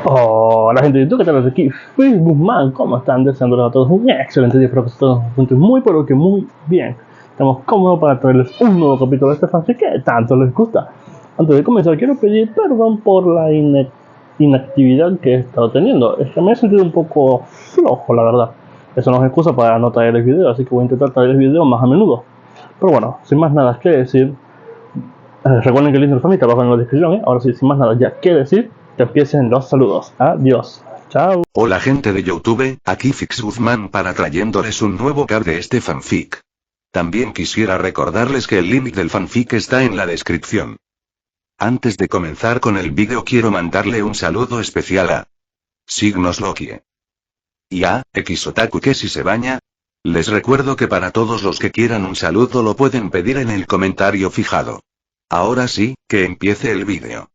Hola gente de YouTube, ¿qué tal? Aquí Facebook Man, ¿cómo están? Deseándoles a todos un excelente día, espero que todos se encuentren muy pero que muy bien. Estamos cómodos para traerles un nuevo capítulo de este fanfic que tanto les gusta. Antes de comenzar quiero pedir perdón por la inactividad que he estado teniendo. Es que me he sentido un poco flojo, la verdad. Eso no es excusa para no traerles video, así que voy a intentar traerles video más a menudo. Pero bueno, sin más nada que decir, recuerden que el link del fanfic está abajo en la descripción, Ahora sí, sin más nada ya que decir, que empiecen los saludos. Adiós. Chao. Hola gente de YouTube, aquí Fix Guzmán para trayéndoles un nuevo cap de este fanfic. También quisiera recordarles que el link del fanfic está en la descripción. Antes de comenzar con el vídeo quiero mandarle un saludo especial a Signos Lokie y a Xotaku que si se baña. Les recuerdo que para todos los que quieran un saludo lo pueden pedir en el comentario fijado. Ahora sí, que empiece el vídeo.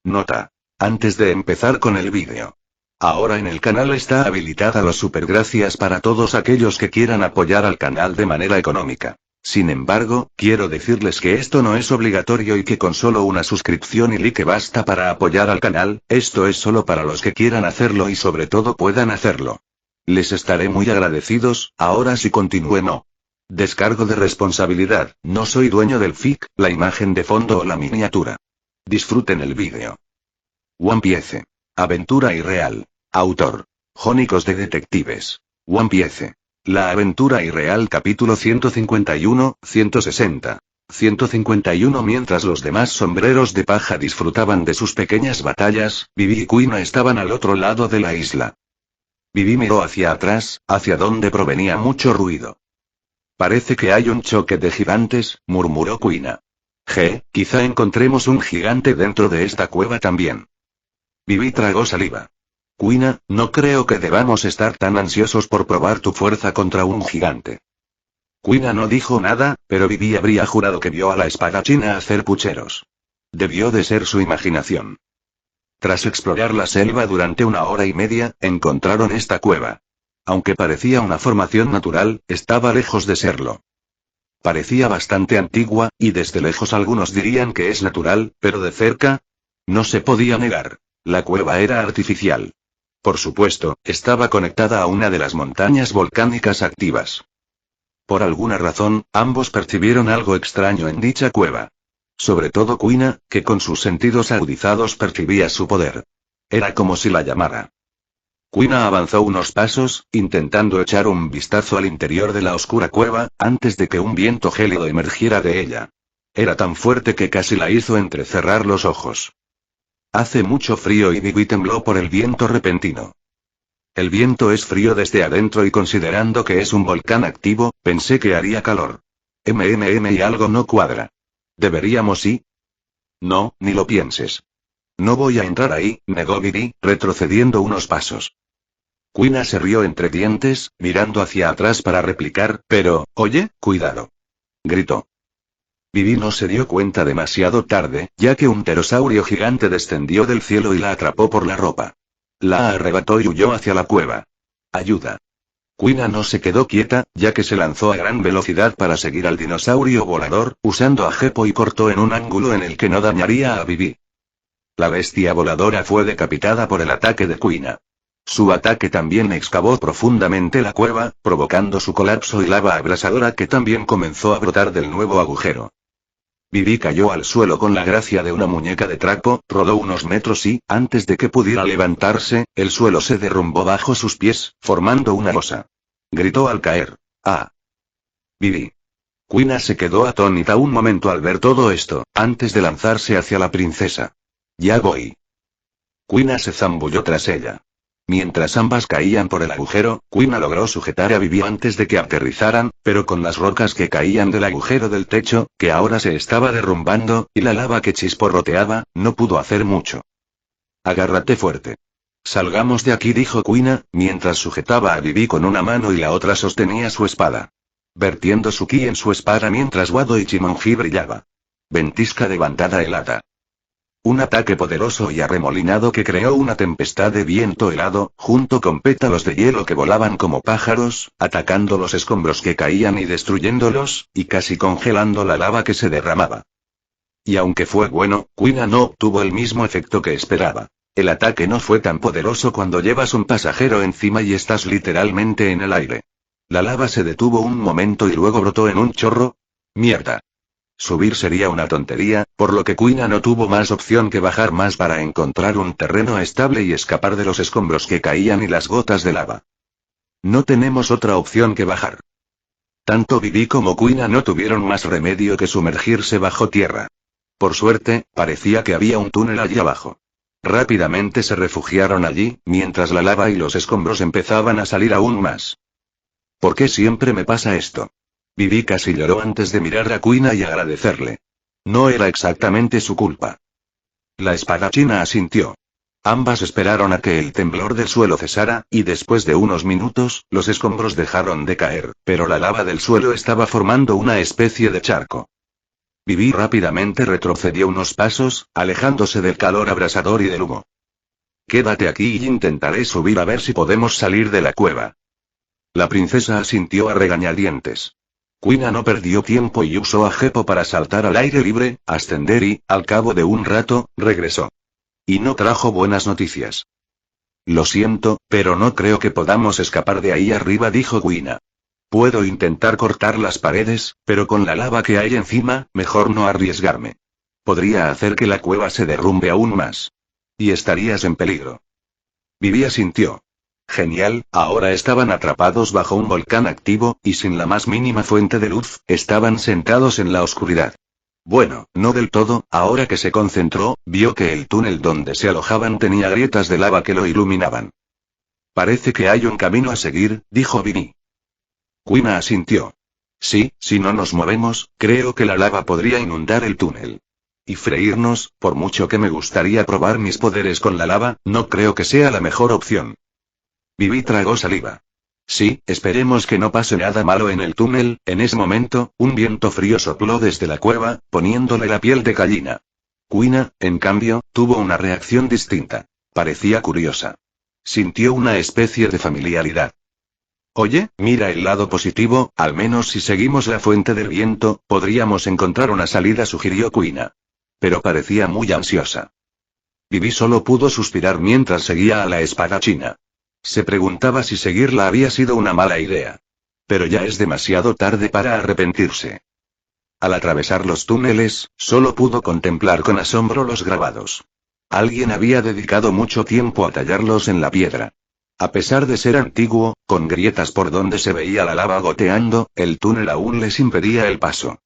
Nota. Antes de empezar con el vídeo. Ahora en el canal está habilitada los supergracias para todos aquellos que quieran apoyar al canal de manera económica. Sin embargo, quiero decirles que esto no es obligatorio y que con solo una suscripción y like basta para apoyar al canal, esto es solo para los que quieran hacerlo y sobre todo puedan hacerlo. Les estaré muy agradecidos, ahora sí continúe no. Descargo de responsabilidad, no soy dueño del fic, la imagen de fondo o la miniatura. Disfruten el vídeo. One Piece. Aventura irreal. Autor. Jónicos de Detectives. One Piece. La aventura irreal capítulo 151, 160. 151 Mientras los demás sombreros de paja disfrutaban de sus pequeñas batallas, Vivi y Kuina estaban al otro lado de la isla. Vivi miró hacia atrás, hacia donde provenía mucho ruido. Parece que hay un choque de gigantes, murmuró Kuina. Quizá encontremos un gigante dentro de esta cueva también. Vivi tragó saliva. Kuina, no creo que debamos estar tan ansiosos por probar tu fuerza contra un gigante. Kuina no dijo nada, pero Vivi habría jurado que vio a la espadachina hacer pucheros. Debió de ser su imaginación. Tras explorar la selva durante 1 hora y media, encontraron esta cueva. Aunque parecía una formación natural, estaba lejos de serlo. Parecía bastante antigua, y desde lejos algunos dirían que es natural, pero de cerca, no se podía negar. La cueva era artificial. Por supuesto, estaba conectada a una de las montañas volcánicas activas. Por alguna razón, ambos percibieron algo extraño en dicha cueva. Sobre todo Kuina, que con sus sentidos agudizados percibía su poder. Era como si la llamara. Kuina avanzó unos pasos, intentando echar un vistazo al interior de la oscura cueva, antes de que un viento gélido emergiera de ella. Era tan fuerte que casi la hizo entrecerrar los ojos. Hace mucho frío y Vivi tembló por el viento repentino. El viento es frío desde adentro y considerando que es un volcán activo, pensé que haría calor. Y algo no cuadra. ¿Deberíamos ir? No, ni lo pienses. No voy a entrar ahí, negó Vivi, retrocediendo unos pasos. Kuina se rió entre dientes, mirando hacia atrás para replicar, pero, oye, cuidado. Gritó. Vivi no se dio cuenta demasiado tarde, ya que un pterosaurio gigante descendió del cielo y la atrapó por la ropa. La arrebató y huyó hacia la cueva. Ayuda. Kuina no se quedó quieta, ya que se lanzó a gran velocidad para seguir al dinosaurio volador, usando a Geppo y cortó en un ángulo en el que no dañaría a Vivi. La bestia voladora fue decapitada por el ataque de Kuina. Su ataque también excavó profundamente la cueva, provocando su colapso y lava abrasadora que también comenzó a brotar del nuevo agujero. Vivi cayó al suelo con la gracia de una muñeca de trapo, rodó unos metros y, antes de que pudiera levantarse, el suelo se derrumbó bajo sus pies, formando una losa. Gritó al caer. ¡Ah! Vivi. Kuina se quedó atónita un momento al ver todo esto, antes de lanzarse hacia la princesa. Ya voy. Kuina se zambulló tras ella. Mientras ambas caían por el agujero, Kuina logró sujetar a Vivi antes de que aterrizaran, pero con las rocas que caían del agujero del techo, que ahora se estaba derrumbando, y la lava que chisporroteaba, no pudo hacer mucho. Agárrate fuerte. Salgamos de aquí, dijo Kuina, mientras sujetaba a Vivi con una mano y la otra sostenía su espada. Vertiendo su ki en su espada mientras Wado Ichimonji brillaba. Ventisca de bandada helada. Un ataque poderoso y arremolinado que creó una tempestad de viento helado, junto con pétalos de hielo que volaban como pájaros, atacando los escombros que caían y destruyéndolos, y casi congelando la lava que se derramaba. Y aunque fue bueno, Kuina no obtuvo el mismo efecto que esperaba. El ataque no fue tan poderoso cuando llevas un pasajero encima y estás literalmente en el aire. La lava se detuvo un momento y luego brotó en un chorro. ¡Mierda! Subir sería una tontería, por lo que Quina no tuvo más opción que bajar más para encontrar un terreno estable y escapar de los escombros que caían y las gotas de lava. No tenemos otra opción que bajar. Tanto Vivi como Quina no tuvieron más remedio que sumergirse bajo tierra. Por suerte, parecía que había un túnel allí abajo. Rápidamente se refugiaron allí, mientras la lava y los escombros empezaban a salir aún más. ¿Por qué siempre me pasa esto? Vivi casi lloró antes de mirar a Quina y agradecerle. No era exactamente su culpa. La espadachina asintió. Ambas esperaron a que el temblor del suelo cesara, y después de unos minutos, los escombros dejaron de caer, pero la lava del suelo estaba formando una especie de charco. Vivi rápidamente retrocedió unos pasos, alejándose del calor abrasador y del humo. Quédate aquí y intentaré subir a ver si podemos salir de la cueva. La princesa asintió a regañadientes. Quina no perdió tiempo y usó a Jeppo para saltar al aire libre, ascender y, al cabo de un rato, regresó. Y no trajo buenas noticias. Lo siento, pero no creo que podamos escapar de ahí arriba, dijo Quina. Puedo intentar cortar las paredes, pero con la lava que hay encima, mejor no arriesgarme. Podría hacer que la cueva se derrumbe aún más. Y estarías en peligro. Vivi asintió. Genial, ahora estaban atrapados bajo un volcán activo, y sin la más mínima fuente de luz, estaban sentados en la oscuridad. Bueno, no del todo, ahora que se concentró, vio que el túnel donde se alojaban tenía grietas de lava que lo iluminaban. Parece que hay un camino a seguir, dijo Vivi. Quina asintió. Sí, si no nos movemos, creo que la lava podría inundar el túnel. Y freírnos, por mucho que me gustaría probar mis poderes con la lava, no creo que sea la mejor opción. Vivi tragó saliva. Sí, esperemos que no pase nada malo en el túnel. En ese momento, un viento frío sopló desde la cueva, poniéndole la piel de gallina. Quina, en cambio, tuvo una reacción distinta. Parecía curiosa. Sintió una especie de familiaridad. Oye, mira el lado positivo, al menos si seguimos la fuente del viento, podríamos encontrar una salida, sugirió Quina. Pero parecía muy ansiosa. Vivi solo pudo suspirar mientras seguía a la espadachina. Se preguntaba si seguirla había sido una mala idea. Pero ya es demasiado tarde para arrepentirse. Al atravesar los túneles, solo pudo contemplar con asombro los grabados. Alguien había dedicado mucho tiempo a tallarlos en la piedra. A pesar de ser antiguo, con grietas por donde se veía la lava goteando, el túnel aún les impedía el paso.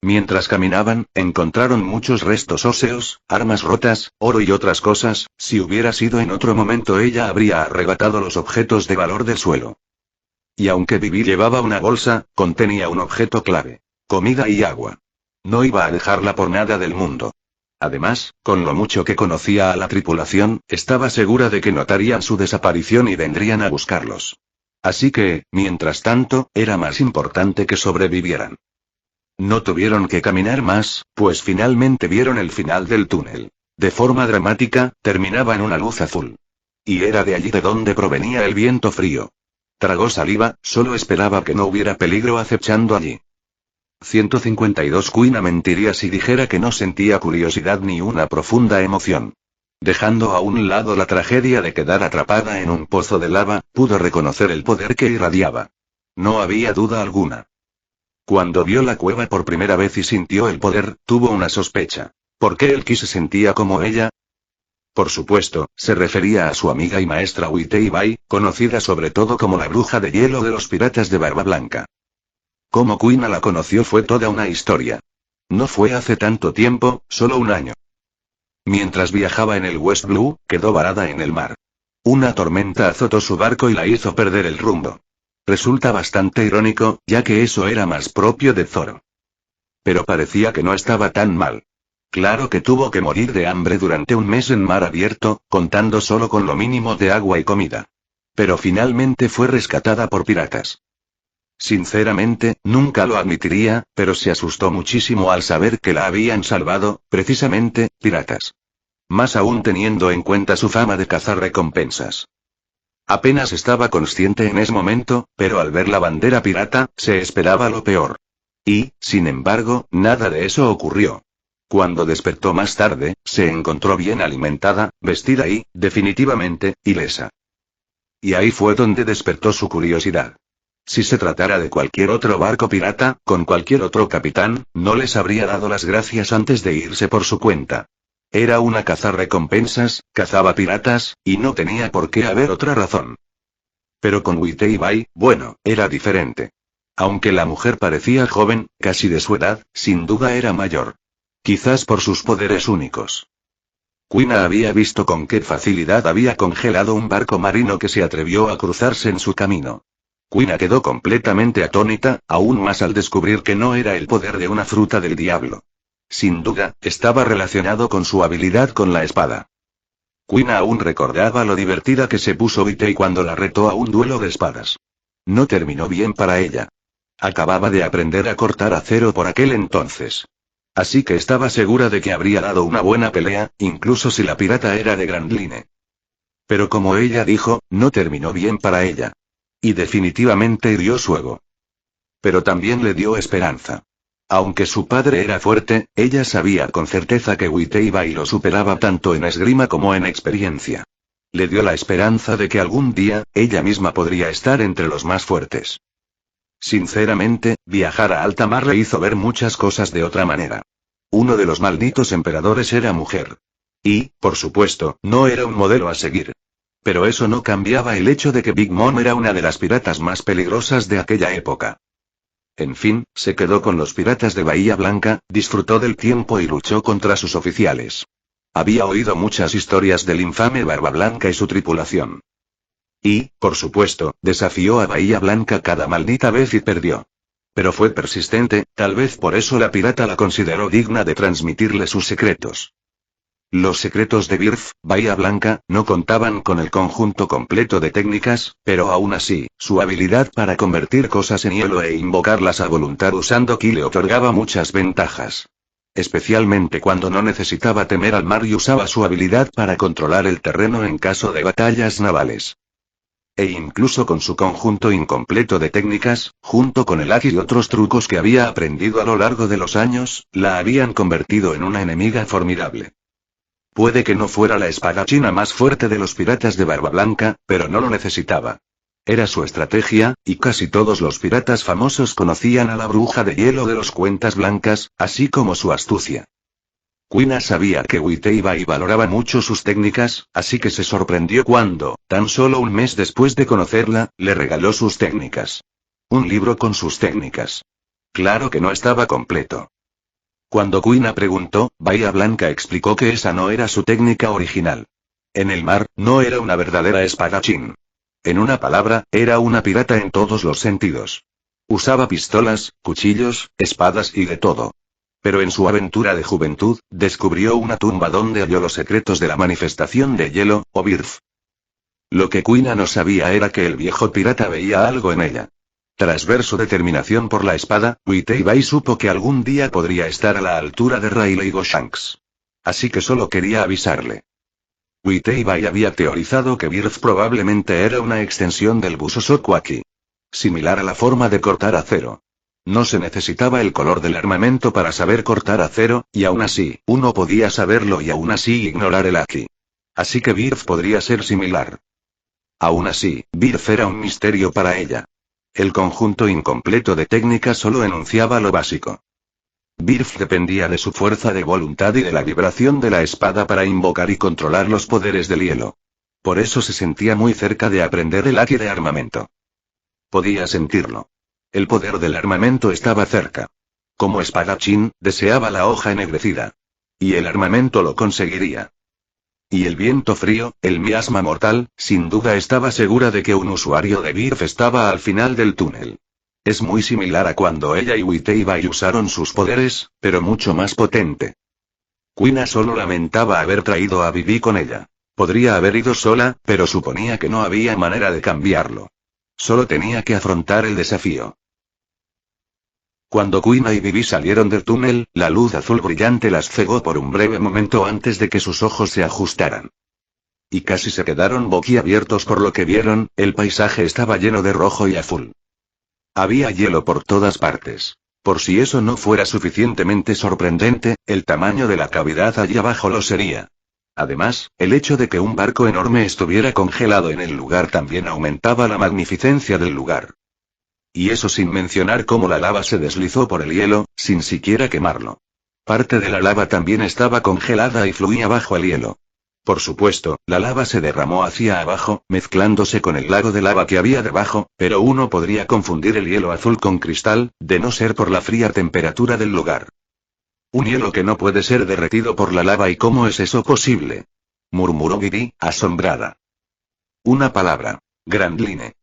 Mientras caminaban, encontraron muchos restos óseos, armas rotas, oro y otras cosas. Si hubiera sido en otro momento ella habría arrebatado los objetos de valor del suelo. Y aunque Vivi llevaba una bolsa, contenía un objeto clave: comida y agua. No iba a dejarla por nada del mundo. Además, con lo mucho que conocía a la tripulación, estaba segura de que notarían su desaparición y vendrían a buscarlos. Así que, mientras tanto, era más importante que sobrevivieran. No tuvieron que caminar más, pues finalmente vieron el final del túnel. De forma dramática, terminaba en una luz azul. Y era de allí de donde provenía el viento frío. Tragó saliva, solo esperaba que no hubiera peligro acechando allí. 152 Quina mentiría si dijera que no sentía curiosidad ni una profunda emoción. Dejando a un lado la tragedia de quedar atrapada en un pozo de lava, pudo reconocer el poder que irradiaba. No había duda alguna. Cuando vio la cueva por primera vez y sintió el poder, tuvo una sospecha. ¿Por qué Elki se sentía como ella? Por supuesto, se refería a su amiga y maestra Uitei Bai, conocida sobre todo como la bruja de hielo de los piratas de Barba Blanca. Cómo Quina la conoció fue toda una historia. No fue hace tanto tiempo, solo un año. Mientras viajaba en el West Blue, quedó varada en el mar. Una tormenta azotó su barco y la hizo perder el rumbo. Resulta bastante irónico, ya que eso era más propio de Zoro. Pero parecía que no estaba tan mal. Claro que tuvo que morir de hambre durante un mes en mar abierto, contando solo con lo mínimo de agua y comida. Pero finalmente fue rescatada por piratas. Sinceramente, nunca lo admitiría, pero se asustó muchísimo al saber que la habían salvado, precisamente, piratas. Más aún teniendo en cuenta su fama de cazar recompensas. Apenas estaba consciente en ese momento, pero al ver la bandera pirata, se esperaba lo peor. Y, sin embargo, nada de eso ocurrió. Cuando despertó más tarde, se encontró bien alimentada, vestida y, definitivamente, ilesa. Y ahí fue donde despertó su curiosidad. Si se tratara de cualquier otro barco pirata, con cualquier otro capitán, no les habría dado las gracias antes de irse por su cuenta. Era una cazarrecompensas, cazaba piratas, y no tenía por qué haber otra razón. Pero con Whitey Bai, bueno, era diferente. Aunque la mujer parecía joven, casi de su edad, sin duda era mayor. Quizás por sus poderes únicos. Quina había visto con qué facilidad había congelado un barco marino que se atrevió a cruzarse en su camino. Quina quedó completamente atónita, aún más al descubrir que no era el poder de una fruta del diablo. Sin duda, estaba relacionado con su habilidad con la espada. Quina aún recordaba lo divertida que se puso Whitey cuando la retó a un duelo de espadas. No terminó bien para ella. Acababa de aprender a cortar acero por aquel entonces. Así que estaba segura de que habría dado una buena pelea, incluso si la pirata era de Grand Line. Pero como ella dijo, no terminó bien para ella. Y definitivamente hirió su ego. Pero también le dio esperanza. Aunque su padre era fuerte, ella sabía con certeza que Whitey Bai lo superaba tanto en esgrima como en experiencia. Le dio la esperanza de que algún día, ella misma podría estar entre los más fuertes. Sinceramente, viajar a alta mar le hizo ver muchas cosas de otra manera. Uno de los malditos emperadores era mujer. Y, por supuesto, no era un modelo a seguir. Pero eso no cambiaba el hecho de que Big Mom era una de las piratas más peligrosas de aquella época. En fin, se quedó con los piratas de Bahía Blanca, disfrutó del tiempo y luchó contra sus oficiales. Había oído muchas historias del infame Barba Blanca y su tripulación. Y, por supuesto, desafió a Bahía Blanca cada maldita vez y perdió. Pero fue persistente, tal vez por eso la pirata la consideró digna de transmitirle sus secretos. Los secretos de Birth, Bahía Blanca, no contaban con el conjunto completo de técnicas, pero aún así, su habilidad para convertir cosas en hielo e invocarlas a voluntad usando ki le otorgaba muchas ventajas. Especialmente cuando no necesitaba temer al mar y usaba su habilidad para controlar el terreno en caso de batallas navales. E incluso con su conjunto incompleto de técnicas, junto con el haki y otros trucos que había aprendido a lo largo de los años, la habían convertido en una enemiga formidable. Puede que no fuera la espadachina más fuerte de los piratas de Barba Blanca, pero no lo necesitaba. Era su estrategia, y casi todos los piratas famosos conocían a la bruja de hielo de los cuentas blancas, así como su astucia. Quina sabía que Whitey Bai valoraba mucho sus técnicas, así que se sorprendió cuando, tan solo un mes después de conocerla, le regaló sus técnicas. Un libro con sus técnicas. Claro que no estaba completo. Cuando Quina preguntó, Bahía Blanca explicó que esa no era su técnica original. En el mar, no era una verdadera espadachín. En una palabra, era una pirata en todos los sentidos. Usaba pistolas, cuchillos, espadas y de todo. Pero en su aventura de juventud, descubrió una tumba donde halló los secretos de la manifestación de hielo, o Birth. Lo que Quina no sabía era que el viejo pirata veía algo en ella. Tras ver su determinación por la espada, Whitey Bai supo que algún día podría estar a la altura de Rayleigh o Shanks. Así que solo quería avisarle. Whitey Bai había teorizado que Birth probablemente era una extensión del Busosoku Aki. Similar a la forma de cortar acero. No se necesitaba el color del armamento para saber cortar acero, y aún así, uno podía saberlo y aún así ignorar el Aki. Así que Birth podría ser similar. Aún así, Birth era un misterio para ella. El conjunto incompleto de técnicas solo enunciaba lo básico. Birth dependía de su fuerza de voluntad y de la vibración de la espada para invocar y controlar los poderes del hielo. Por eso se sentía muy cerca de aprender el haki de armamento. Podía sentirlo. El poder del armamento estaba cerca. Como espadachín, deseaba la hoja ennegrecida. Y el armamento lo conseguiría. Y el viento frío, el miasma mortal, sin duda estaba segura de que un usuario de Birth estaba al final del túnel. Es muy similar a cuando ella y Whitey Bai usaron sus poderes, pero mucho más potente. Quina solo lamentaba haber traído a Bibi con ella. Podría haber ido sola, pero suponía que no había manera de cambiarlo. Solo tenía que afrontar el desafío. Cuando Quina y Bibi salieron del túnel, la luz azul brillante las cegó por un breve momento antes de que sus ojos se ajustaran. Y casi se quedaron boquiabiertos por lo que vieron, el paisaje estaba lleno de rojo y azul. Había hielo por todas partes. Por si eso no fuera suficientemente sorprendente, el tamaño de la cavidad allí abajo lo sería. Además, el hecho de que un barco enorme estuviera congelado en el lugar también aumentaba la magnificencia del lugar. Y eso sin mencionar cómo la lava se deslizó por el hielo, sin siquiera quemarlo. Parte de la lava también estaba congelada y fluía bajo el hielo. Por supuesto, la lava se derramó hacia abajo, mezclándose con el lago de lava que había debajo, pero uno podría confundir el hielo azul con cristal, de no ser por la fría temperatura del lugar. Un hielo que no puede ser derretido por la lava, ¿y cómo es eso posible?, murmuró Vivi, asombrada. Una palabra: Grandline.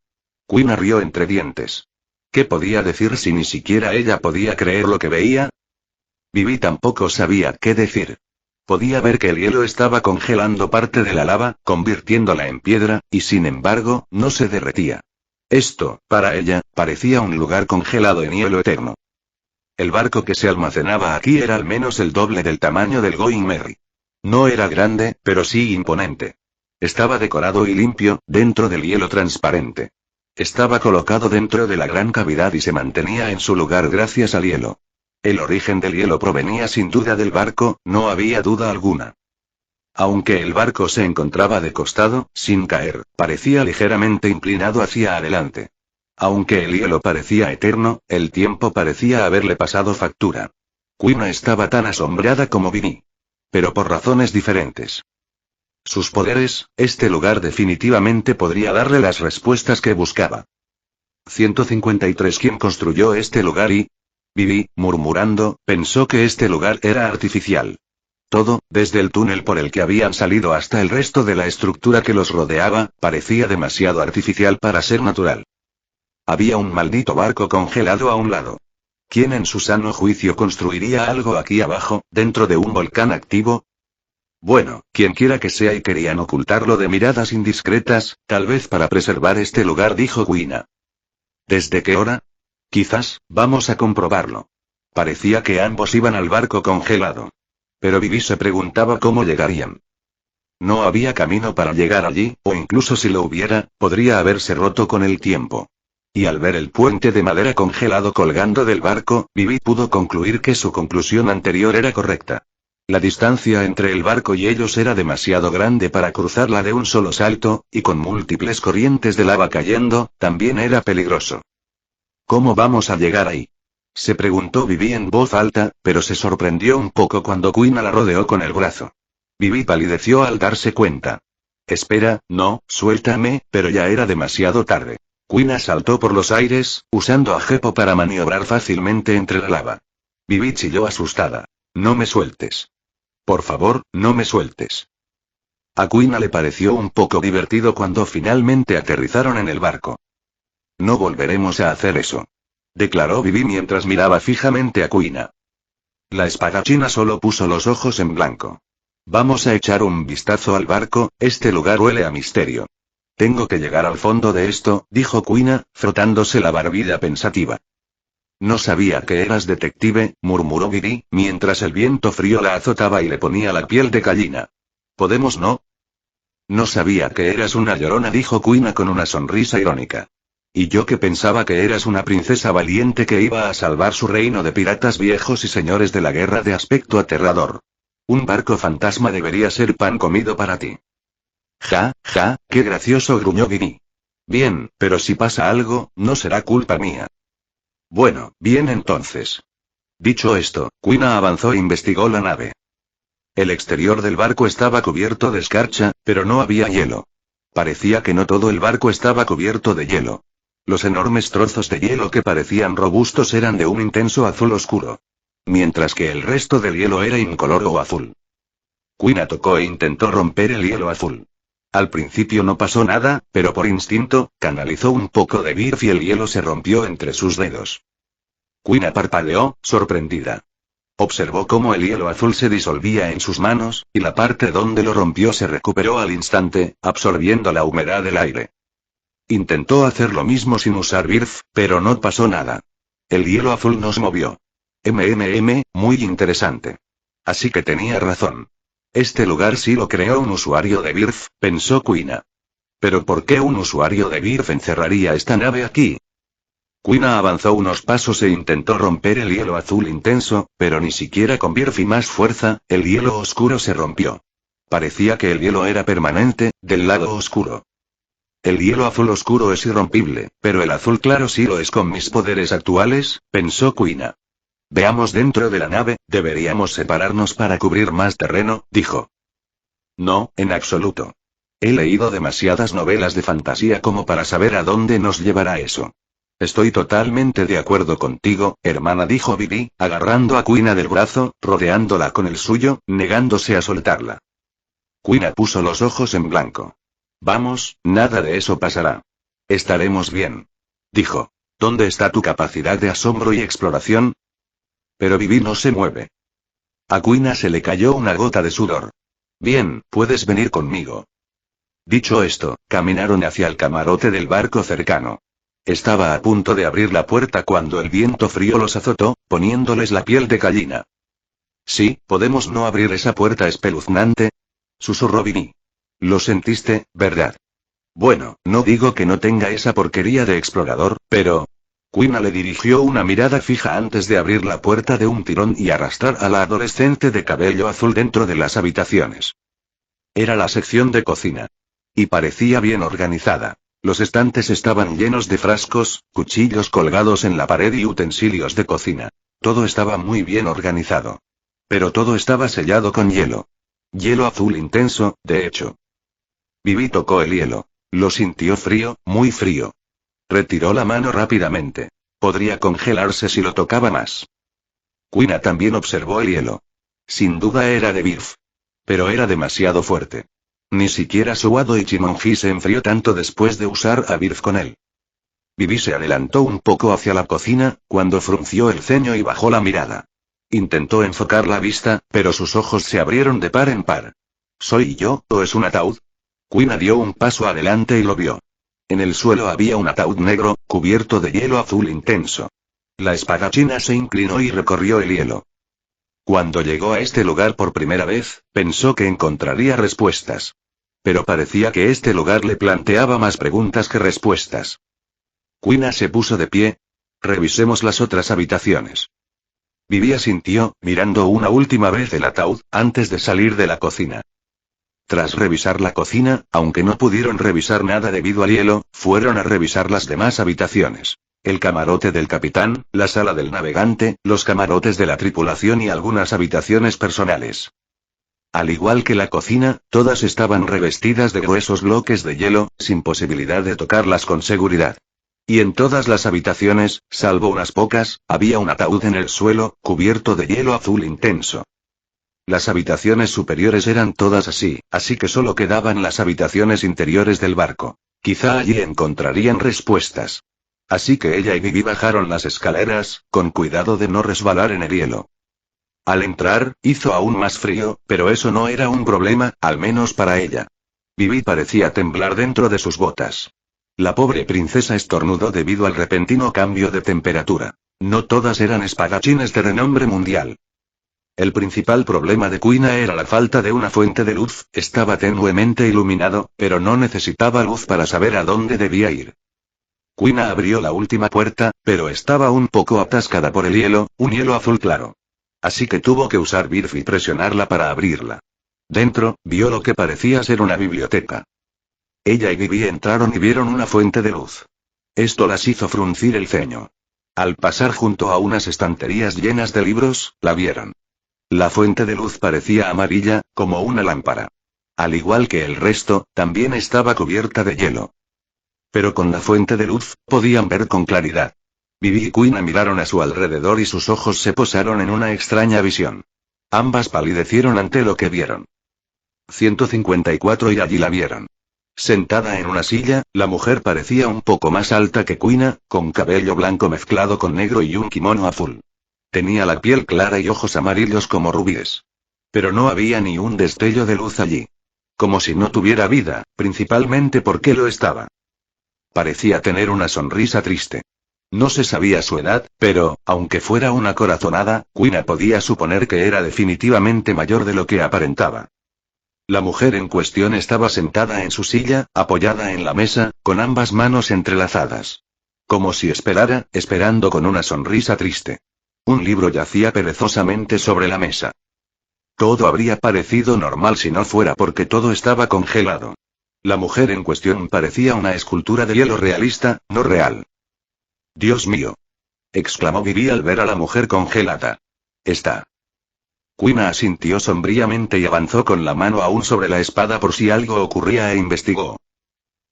Quina rió entre dientes. ¿Qué podía decir si ni siquiera ella podía creer lo que veía? Vivi tampoco sabía qué decir. Podía ver que el hielo estaba congelando parte de la lava, convirtiéndola en piedra, y sin embargo, no se derretía. Esto, para ella, parecía un lugar congelado en hielo eterno. El barco que se almacenaba aquí era al menos el doble del tamaño del Going Merry. No era grande, pero sí imponente. Estaba decorado y limpio, dentro del hielo transparente. Estaba colocado dentro de la gran cavidad y se mantenía en su lugar gracias al hielo. El origen del hielo provenía sin duda del barco, no había duda alguna. Aunque el barco se encontraba de costado, sin caer, parecía ligeramente inclinado hacia adelante. Aunque el hielo parecía eterno, el tiempo parecía haberle pasado factura. Quina estaba tan asombrada como Vivi. Pero por razones diferentes. Sus poderes, este lugar definitivamente podría darle las respuestas que buscaba. 153. ¿Quién construyó este lugar? Y Vivi, murmurando, pensó que este lugar era artificial. Todo, desde el túnel por el que habían salido hasta el resto de la estructura que los rodeaba, parecía demasiado artificial para ser natural. Había un maldito barco congelado a un lado. ¿Quién en su sano juicio construiría algo aquí abajo, dentro de un volcán activo? Bueno, quienquiera que sea, y querían ocultarlo de miradas indiscretas, tal vez para preservar este lugar, dijo Quina. ¿Desde qué hora? Quizás, vamos a comprobarlo. Parecía que ambos iban al barco congelado. Pero Vivi se preguntaba cómo llegarían. No había camino para llegar allí, o incluso si lo hubiera, podría haberse roto con el tiempo. Y al ver el puente de madera congelado colgando del barco, Vivi pudo concluir que su conclusión anterior era correcta. La distancia entre el barco y ellos era demasiado grande para cruzarla de un solo salto, y con múltiples corrientes de lava cayendo, también era peligroso. ¿Cómo vamos a llegar ahí?, se preguntó Vivi en voz alta, pero se sorprendió un poco cuando Quina la rodeó con el brazo. Vivi palideció al darse cuenta. Espera, no, suéltame, pero ya era demasiado tarde. Quina saltó por los aires, usando a Geppo para maniobrar fácilmente entre la lava. Vivi chilló asustada. No me sueltes. Por favor, no me sueltes. A Quina le pareció un poco divertido cuando finalmente aterrizaron en el barco. No volveremos a hacer eso, declaró Vivi mientras miraba fijamente a Quina. La espadachina solo puso los ojos en blanco. Vamos a echar un vistazo al barco, este lugar huele a misterio. Tengo que llegar al fondo de esto, dijo Quina, frotándose la barbilla pensativa. No sabía que eras detective, murmuró Vivi, mientras el viento frío la azotaba y le ponía la piel de gallina. ¿Podemos no? No sabía que eras una llorona, dijo Quina con una sonrisa irónica. Y yo que pensaba que eras una princesa valiente que iba a salvar su reino de piratas viejos y señores de la guerra de aspecto aterrador. Un barco fantasma debería ser pan comido para ti. Ja, ja, qué gracioso, gruñó Vivi. Bien, pero si pasa algo, no será culpa mía. Bueno, bien entonces. Dicho esto, Quina avanzó e investigó la nave. El exterior del barco estaba cubierto de escarcha, pero no había hielo. Parecía que no todo el barco estaba cubierto de hielo. Los enormes trozos de hielo que parecían robustos eran de un intenso azul oscuro. Mientras que el resto del hielo era incoloro o azul. Quina tocó e intentó romper el hielo azul. Al principio no pasó nada, pero por instinto, canalizó un poco de birf y el hielo se rompió entre sus dedos. Quina parpadeó, sorprendida. Observó cómo el hielo azul se disolvía en sus manos, y la parte donde lo rompió se recuperó al instante, absorbiendo la humedad del aire. Intentó hacer lo mismo sin usar birf, pero no pasó nada. El hielo azul no se movió. Muy interesante. Así que tenía razón. Este lugar sí lo creó un usuario de birf, pensó Quina. ¿Pero por qué un usuario de birf encerraría esta nave aquí? Quina avanzó unos pasos e intentó romper el hielo azul intenso, pero ni siquiera con Birf y más fuerza, el hielo oscuro se rompió. Parecía que el hielo era permanente, del lado oscuro. El hielo azul oscuro es irrompible, pero el azul claro sí lo es con mis poderes actuales, pensó Quina. Veamos dentro de la nave, deberíamos separarnos para cubrir más terreno, dijo. No, en absoluto. He leído demasiadas novelas de fantasía como para saber a dónde nos llevará eso. Estoy totalmente de acuerdo contigo, hermana, dijo Vivi, agarrando a Quina del brazo, rodeándola con el suyo, negándose a soltarla. Quina puso los ojos en blanco. Vamos, nada de eso pasará. Estaremos bien. Dijo. ¿Dónde está tu capacidad de asombro y exploración? Pero Vivi no se mueve. A Quina se le cayó una gota de sudor. Bien, puedes venir conmigo. Dicho esto, caminaron hacia el camarote del barco cercano. Estaba a punto de abrir la puerta cuando el viento frío los azotó, poniéndoles la piel de gallina. Sí, podemos no abrir esa puerta espeluznante, susurró Vivi. Lo sentiste, ¿verdad? Bueno, no digo que no tenga esa porquería de explorador, pero... Quina le dirigió una mirada fija antes de abrir la puerta de un tirón y arrastrar a la adolescente de cabello azul dentro de las habitaciones. Era la sección de cocina. Y parecía bien organizada. Los estantes estaban llenos de frascos, cuchillos colgados en la pared y utensilios de cocina. Todo estaba muy bien organizado. Pero todo estaba sellado con hielo. Hielo azul intenso, de hecho. Vivi tocó el hielo. Lo sintió frío, muy frío. Retiró la mano rápidamente. Podría congelarse si lo tocaba más. Quina también observó el hielo. Sin duda era de Birf. Pero era demasiado fuerte. Ni siquiera Suado Ichimonji se enfrió tanto después de usar a Birf con él. Vivi se adelantó un poco hacia la cocina, cuando frunció el ceño y bajó la mirada. Intentó enfocar la vista, pero sus ojos se abrieron de par en par. ¿Soy yo, o es un ataúd? Quina dio un paso adelante y lo vio. En el suelo había un ataúd negro, cubierto de hielo azul intenso. La espadachina se inclinó y recorrió el hielo. Cuando llegó a este lugar por primera vez, pensó que encontraría respuestas. Pero parecía que este lugar le planteaba más preguntas que respuestas. Quina se puso de pie. Revisemos las otras habitaciones. Vivi asintió, mirando una última vez el ataúd, antes de salir de la cocina. Tras revisar la cocina, aunque no pudieron revisar nada debido al hielo, fueron a revisar las demás habitaciones. El camarote del capitán, la sala del navegante, los camarotes de la tripulación y algunas habitaciones personales. Al igual que la cocina, todas estaban revestidas de gruesos bloques de hielo, sin posibilidad de tocarlas con seguridad. Y en todas las habitaciones, salvo unas pocas, había un ataúd en el suelo, cubierto de hielo azul intenso. Las habitaciones superiores eran todas así que solo quedaban las habitaciones interiores del barco. Quizá allí encontrarían respuestas. Así que ella y Vivi bajaron las escaleras, con cuidado de no resbalar en el hielo. Al entrar, hizo aún más frío, pero eso no era un problema, al menos para ella. Vivi parecía temblar dentro de sus botas. La pobre princesa estornudó debido al repentino cambio de temperatura. No todas eran espadachines de renombre mundial. El principal problema de Quina era la falta de una fuente de luz, estaba tenuemente iluminado, pero no necesitaba luz para saber a dónde debía ir. Quina abrió la última puerta, pero estaba un poco atascada por el hielo, un hielo azul claro. Así que tuvo que usar Birf y presionarla para abrirla. Dentro, vio lo que parecía ser una biblioteca. Ella y Vivi entraron y vieron una fuente de luz. Esto las hizo fruncir el ceño. Al pasar junto a unas estanterías llenas de libros, la vieron. La fuente de luz parecía amarilla, como una lámpara. Al igual que el resto, también estaba cubierta de hielo. Pero con la fuente de luz, podían ver con claridad. Vivi y Quina miraron a su alrededor y sus ojos se posaron en una extraña visión. Ambas palidecieron ante lo que vieron. 154 y allí la vieron. Sentada en una silla, la mujer parecía un poco más alta que Quina, con cabello blanco mezclado con negro y un kimono azul. Tenía la piel clara y ojos amarillos como rubíes. Pero no había ni un destello de luz allí. Como si no tuviera vida, principalmente porque lo estaba. Parecía tener una sonrisa triste. No se sabía su edad, pero, aunque fuera una corazonada, Quina podía suponer que era definitivamente mayor de lo que aparentaba. La mujer en cuestión estaba sentada en su silla, apoyada en la mesa, con ambas manos entrelazadas. Como si esperando con una sonrisa triste. Un libro yacía perezosamente sobre la mesa. Todo habría parecido normal si no fuera porque todo estaba congelado. La mujer en cuestión parecía una escultura de hielo realista, no real. «Dios mío», exclamó Vivi al ver a la mujer congelada. «Está». Quina asintió sombríamente y avanzó con la mano aún sobre la espada por si algo ocurría e investigó.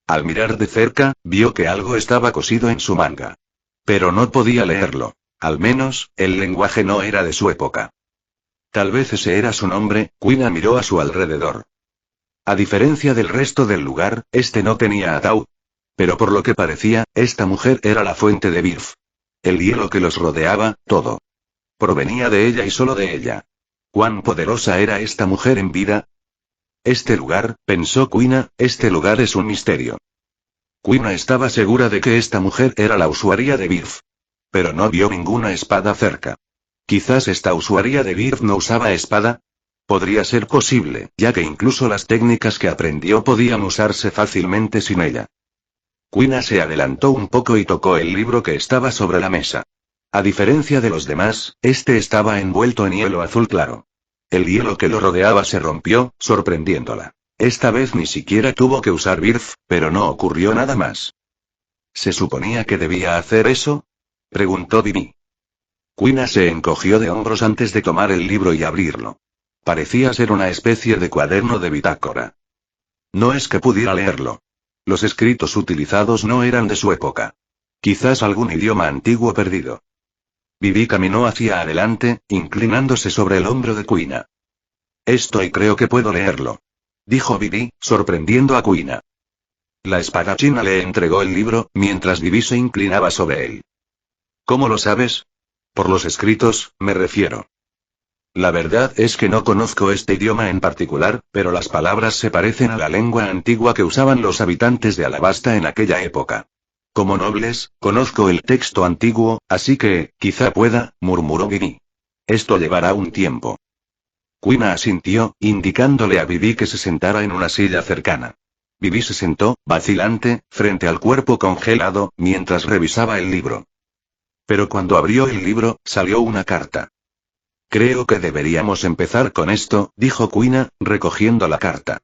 Al mirar de cerca, vio que algo estaba cosido en su manga. Pero no podía leerlo. Al menos, el lenguaje no era de su época. Tal vez ese era su nombre. Quina miró a su alrededor. A diferencia del resto del lugar, este no tenía ataúd. Pero por lo que parecía, esta mujer era la fuente de Birf. El hielo que los rodeaba, todo. Provenía de ella y solo de ella. ¿Cuán poderosa era esta mujer en vida? Este lugar, pensó Quina, este lugar es un misterio. Quina estaba segura de que esta mujer era la usuaria de Birf. Pero no vio ninguna espada cerca. Quizás esta usuaria de Birf no usaba espada. Podría ser posible, ya que incluso las técnicas que aprendió podían usarse fácilmente sin ella. Quina se adelantó un poco y tocó el libro que estaba sobre la mesa. A diferencia de los demás, este estaba envuelto en hielo azul claro. El hielo que lo rodeaba se rompió, sorprendiéndola. Esta vez ni siquiera tuvo que usar Birf, pero no ocurrió nada más. ¿Se suponía que debía hacer eso?, preguntó Vivi. Quina se encogió de hombros antes de tomar el libro y abrirlo. Parecía ser una especie de cuaderno de bitácora. No es que pudiera leerlo. Los escritos utilizados no eran de su época. Quizás algún idioma antiguo perdido. Vivi caminó hacia adelante, inclinándose sobre el hombro de Quina. «Esto y creo que puedo leerlo», dijo Vivi, sorprendiendo a Quina. La espadachina le entregó el libro, mientras Vivi se inclinaba sobre él. «¿Cómo lo sabes? Por los escritos, me refiero». «La verdad es que no conozco este idioma en particular, pero las palabras se parecen a la lengua antigua que usaban los habitantes de Alabasta en aquella época. Como nobles, conozco el texto antiguo, así que, quizá pueda», murmuró Vivi. «Esto llevará un tiempo». Quina asintió, indicándole a Vivi que se sentara en una silla cercana. Vivi se sentó, vacilante, frente al cuerpo congelado, mientras revisaba el libro. Pero cuando abrió el libro, salió una carta. «Creo que deberíamos empezar con esto», dijo Quina, recogiendo la carta.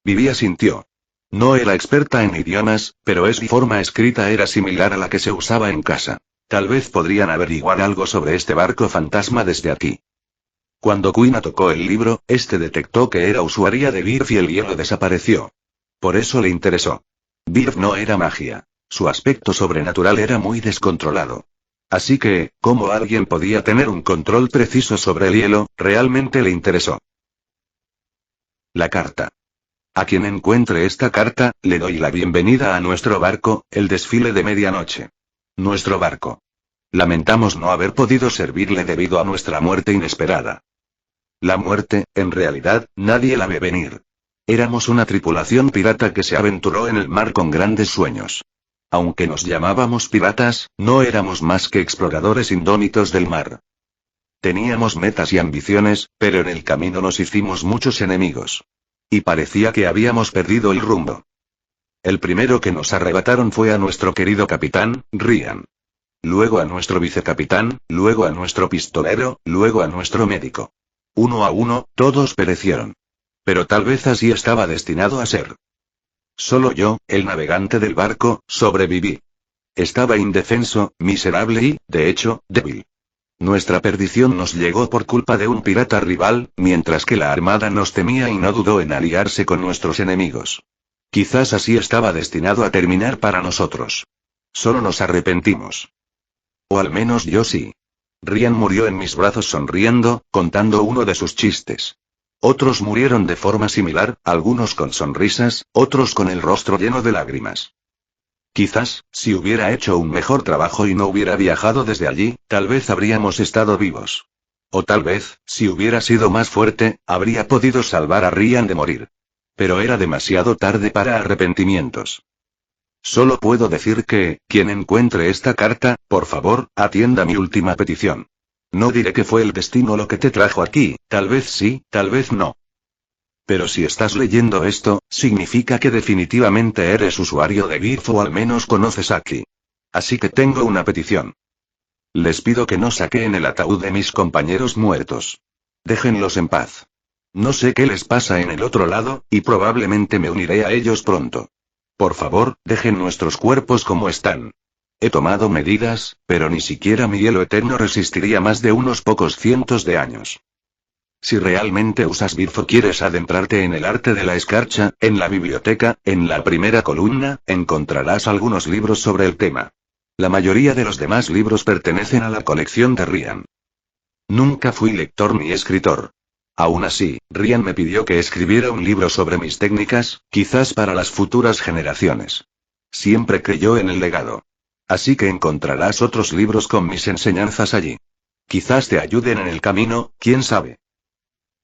Vivi asintió. No era experta en idiomas, pero su forma escrita era similar a la que se usaba en casa. Tal vez podrían averiguar algo sobre este barco fantasma desde aquí. Cuando Quina tocó el libro, detectó que era usuaria de Birf y el hielo desapareció. Por eso le interesó. Birf no era magia. Su aspecto sobrenatural era muy descontrolado. Así que, ¿cómo alguien podía tener un control preciso sobre el hielo? Realmente le interesó. La carta. A quien encuentre esta carta, le doy la bienvenida a nuestro barco, el desfile de medianoche. Nuestro barco. Lamentamos no haber podido servirle debido a nuestra muerte inesperada. La muerte, en realidad, nadie la ve venir. Éramos una tripulación pirata que se aventuró en el mar con grandes sueños. Aunque nos llamábamos piratas, no éramos más que exploradores indómitos del mar. Teníamos metas y ambiciones, pero en el camino nos hicimos muchos enemigos. Y parecía que habíamos perdido el rumbo. El primero que nos arrebataron fue a nuestro querido capitán, Ryan. Luego a nuestro vicecapitán, luego a nuestro pistolero, luego a nuestro médico. Uno a uno, todos perecieron. Pero tal vez así estaba destinado a ser. Solo yo, el navegante del barco, sobreviví. Estaba indefenso, miserable y, de hecho, débil. Nuestra perdición nos llegó por culpa de un pirata rival, mientras que la armada nos temía y no dudó en aliarse con nuestros enemigos. Quizás así estaba destinado a terminar para nosotros. Solo nos arrepentimos. O al menos yo sí. Ryan murió en mis brazos sonriendo, contando uno de sus chistes. Otros murieron de forma similar, algunos con sonrisas, otros con el rostro lleno de lágrimas. Quizás, si hubiera hecho un mejor trabajo y no hubiera viajado desde allí, tal vez habríamos estado vivos. O tal vez, si hubiera sido más fuerte, habría podido salvar a Ryan de morir. Pero era demasiado tarde para arrepentimientos. Solo puedo decir que, quien encuentre esta carta, por favor, atienda mi última petición. No diré que fue el destino lo que te trajo aquí, tal vez sí, tal vez no. Pero si estás leyendo esto, significa que definitivamente eres usuario de Birf o al menos conoces a Aki. Así que tengo una petición. Les pido que no saqueen el ataúd de mis compañeros muertos. Déjenlos en paz. No sé qué les pasa en el otro lado, y probablemente me uniré a ellos pronto. Por favor, dejen nuestros cuerpos como están. He tomado medidas, pero ni siquiera mi hielo eterno resistiría más de unos pocos cientos de años. Si realmente usas Birth o quieres adentrarte en el arte de la escarcha, en la biblioteca, en la primera columna, encontrarás algunos libros sobre el tema. La mayoría de los demás libros pertenecen a la colección de Ryan. Nunca fui lector ni escritor. Aún así, Ryan me pidió que escribiera un libro sobre mis técnicas, quizás para las futuras generaciones. Siempre creyó en el legado. Así que encontrarás otros libros con mis enseñanzas allí. Quizás te ayuden en el camino, quién sabe.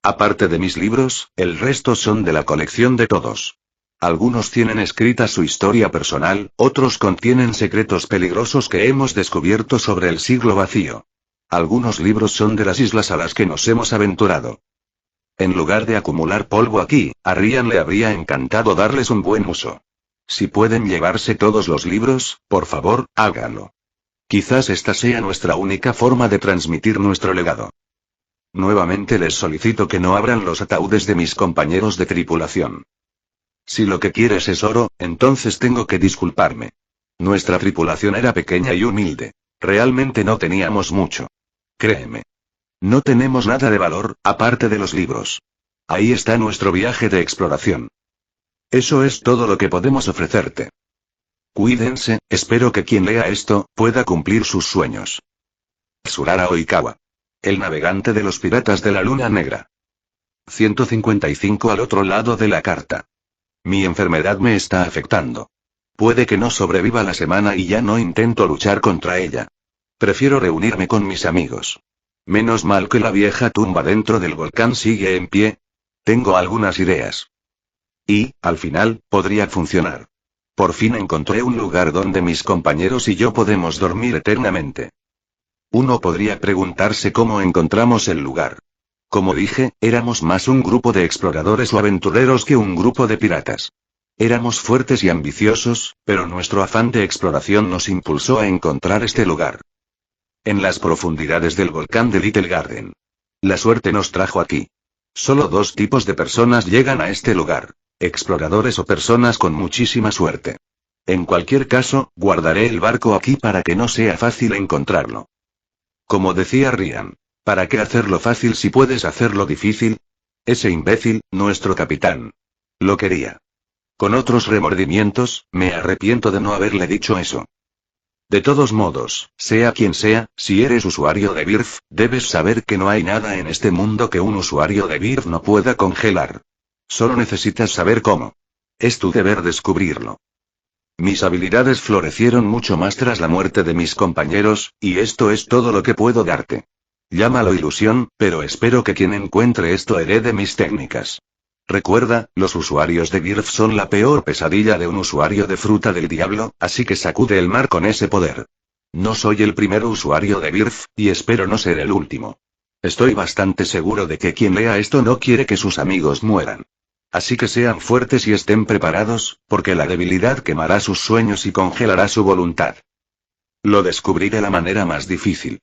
Aparte de mis libros, el resto son de la colección de todos. Algunos tienen escrita su historia personal, otros contienen secretos peligrosos que hemos descubierto sobre el siglo vacío. Algunos libros son de las islas a las que nos hemos aventurado. En lugar de acumular polvo aquí, a Ryan le habría encantado darles un buen uso. Si pueden llevarse todos los libros, por favor, háganlo. Quizás esta sea nuestra única forma de transmitir nuestro legado. Nuevamente les solicito que no abran los ataúdes de mis compañeros de tripulación. Si lo que quieres es oro, entonces tengo que disculparme. Nuestra tripulación era pequeña y humilde. Realmente no teníamos mucho. Créeme. No tenemos nada de valor, aparte de los libros. Ahí está nuestro viaje de exploración. Eso es todo lo que podemos ofrecerte. Cuídense, espero que quien lea esto, pueda cumplir sus sueños. Tsurara Oikawa. El navegante de los piratas de la Luna Negra. 155 al otro lado de la carta. Mi enfermedad me está afectando. Puede que no sobreviva la semana y ya no intento luchar contra ella. Prefiero reunirme con mis amigos. Menos mal que la vieja tumba dentro del volcán sigue en pie. Tengo algunas ideas. Y, al final, podría funcionar. Por fin encontré un lugar donde mis compañeros y yo podemos dormir eternamente. Uno podría preguntarse cómo encontramos el lugar. Como dije, éramos más un grupo de exploradores o aventureros que un grupo de piratas. Éramos fuertes y ambiciosos, pero nuestro afán de exploración nos impulsó a encontrar este lugar. En las profundidades del volcán de Little Garden. La suerte nos trajo aquí. Solo dos tipos de personas llegan a este lugar. Exploradores o personas con muchísima suerte. En cualquier caso, guardaré el barco aquí para que no sea fácil encontrarlo. Como decía Ryan, ¿para qué hacerlo fácil si puedes hacerlo difícil? Ese imbécil, nuestro capitán. Lo quería. Con otros remordimientos, me arrepiento de no haberle dicho eso. De todos modos, sea quien sea, si eres usuario de Birth, debes saber que no hay nada en este mundo que un usuario de Birth no pueda congelar. Solo necesitas saber cómo. Es tu deber descubrirlo. Mis habilidades florecieron mucho más tras la muerte de mis compañeros, y esto es todo lo que puedo darte. Llámalo ilusión, pero espero que quien encuentre esto herede mis técnicas. Recuerda, los usuarios de Birth son la peor pesadilla de un usuario de fruta del diablo, así que sacude el mar con ese poder. No soy el primer usuario de Birth, y espero no ser el último. Estoy bastante seguro de que quien lea esto no quiere que sus amigos mueran. Así que sean fuertes y estén preparados, porque la debilidad quemará sus sueños y congelará su voluntad. Lo descubrí de la manera más difícil.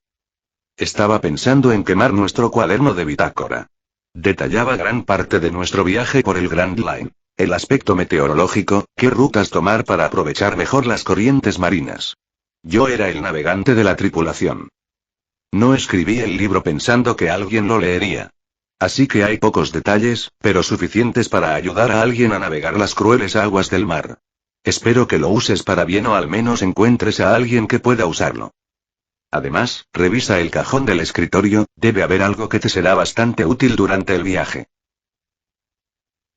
Estaba pensando en quemar nuestro cuaderno de bitácora. Detallaba gran parte de nuestro viaje por el Grand Line, el aspecto meteorológico, qué rutas tomar para aprovechar mejor las corrientes marinas. Yo era el navegante de la tripulación. No escribí el libro pensando que alguien lo leería. Así que hay pocos detalles, pero suficientes para ayudar a alguien a navegar las crueles aguas del mar. Espero que lo uses para bien o al menos encuentres a alguien que pueda usarlo. Además, revisa el cajón del escritorio, debe haber algo que te será bastante útil durante el viaje.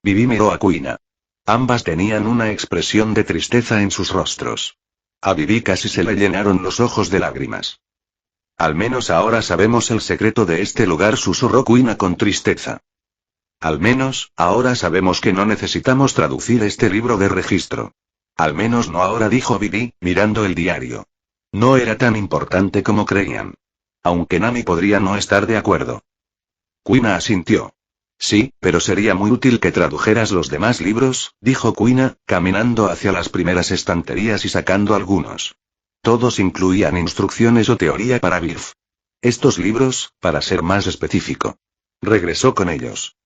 Vivi miró a Kuina. Ambas tenían una expresión de tristeza en sus rostros. A Vivi casi se le llenaron los ojos de lágrimas. Al menos ahora sabemos el secreto de este lugar, susurró Kuina con tristeza. Al menos, ahora sabemos que no necesitamos traducir este libro de registro. Al menos no ahora, dijo Vivi, mirando el diario. No era tan importante como creían. Aunque Nami podría no estar de acuerdo. Kuina asintió. Sí, pero sería muy útil que tradujeras los demás libros, dijo Kuina, caminando hacia las primeras estanterías y sacando algunos. Todos incluían instrucciones o teoría para Birf. Estos libros, para ser más específico. Regresó con ellos.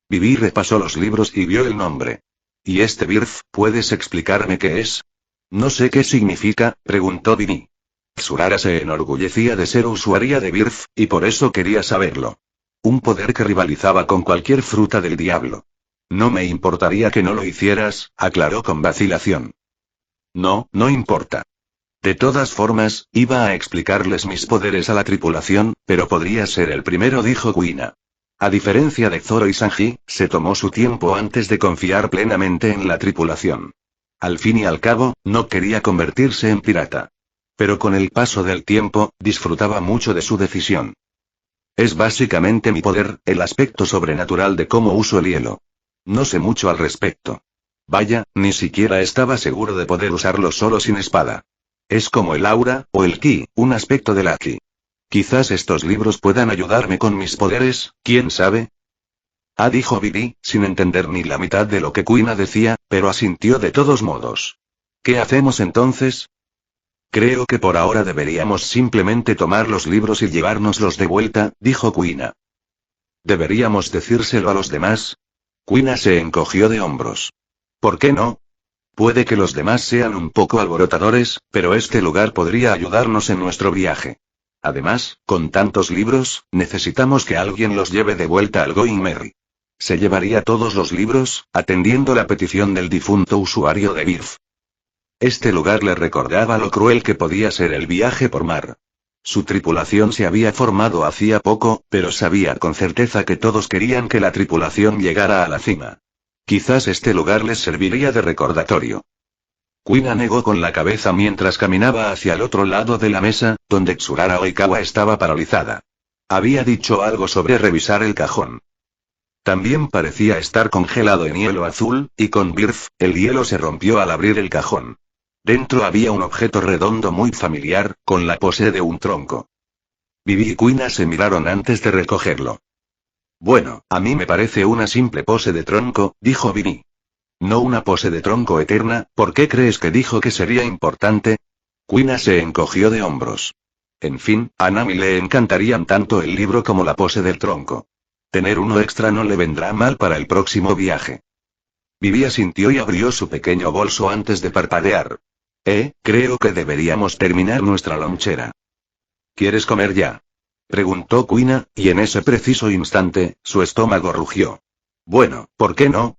Vivi repasó los libros y vio el nombre. ¿Y este Birf, puedes explicarme qué es? No sé qué significa, preguntó Vivi. Surara se enorgullecía de ser usuaria de Birf, y por eso quería saberlo. Un poder que rivalizaba con cualquier fruta del diablo. No me importaría que no lo hicieras, aclaró con vacilación. No, no importa. De todas formas, iba a explicarles mis poderes a la tripulación, pero podría ser el primero, dijo Kuina. A diferencia de Zoro y Sanji, se tomó su tiempo antes de confiar plenamente en la tripulación. Al fin y al cabo, no quería convertirse en pirata. Pero con el paso del tiempo, disfrutaba mucho de su decisión. Es básicamente mi poder, el aspecto sobrenatural de cómo uso el hielo. No sé mucho al respecto. Vaya, ni siquiera estaba seguro de poder usarlo solo sin espada. Es como el aura, o el ki, un aspecto de la ki. Quizás estos libros puedan ayudarme con mis poderes, ¿quién sabe? Dijo Vivi, sin entender ni la mitad de lo que Kuina decía, pero asintió de todos modos. ¿Qué hacemos entonces? Creo que por ahora deberíamos simplemente tomar los libros y llevárnoslos de vuelta, dijo Kuina. ¿Deberíamos decírselo a los demás? Kuina se encogió de hombros. ¿Por qué no? Puede que los demás sean un poco alborotadores, pero este lugar podría ayudarnos en nuestro viaje. Además, con tantos libros, necesitamos que alguien los lleve de vuelta al Going Merry. Se llevaría todos los libros, atendiendo la petición del difunto usuario de Birf. Este lugar le recordaba lo cruel que podía ser el viaje por mar. Su tripulación se había formado hacía poco, pero sabía con certeza que todos querían que la tripulación llegara a la cima. Quizás este lugar les serviría de recordatorio. Kuina negó con la cabeza mientras caminaba hacia el otro lado de la mesa, donde Tsurara Oikawa estaba paralizada. Había dicho algo sobre revisar el cajón. También parecía estar congelado en hielo azul, y con Birf, el hielo se rompió al abrir el cajón. Dentro había un objeto redondo muy familiar, con la pose de un tronco. Vivi y Kuina se miraron antes de recogerlo. Bueno, a mí me parece una simple pose de tronco, dijo Vivi. No una pose de tronco eterna, ¿por qué crees que dijo que sería importante? Kuina se encogió de hombros. En fin, a Nami le encantarían tanto el libro como la pose del tronco. Tener uno extra no le vendrá mal para el próximo viaje. Vivi asintió y abrió su pequeño bolso antes de parpadear. Creo que deberíamos terminar nuestra lonchera. ¿Quieres comer ya? Preguntó Kuina, y en ese preciso instante, su estómago rugió. Bueno, ¿por qué no?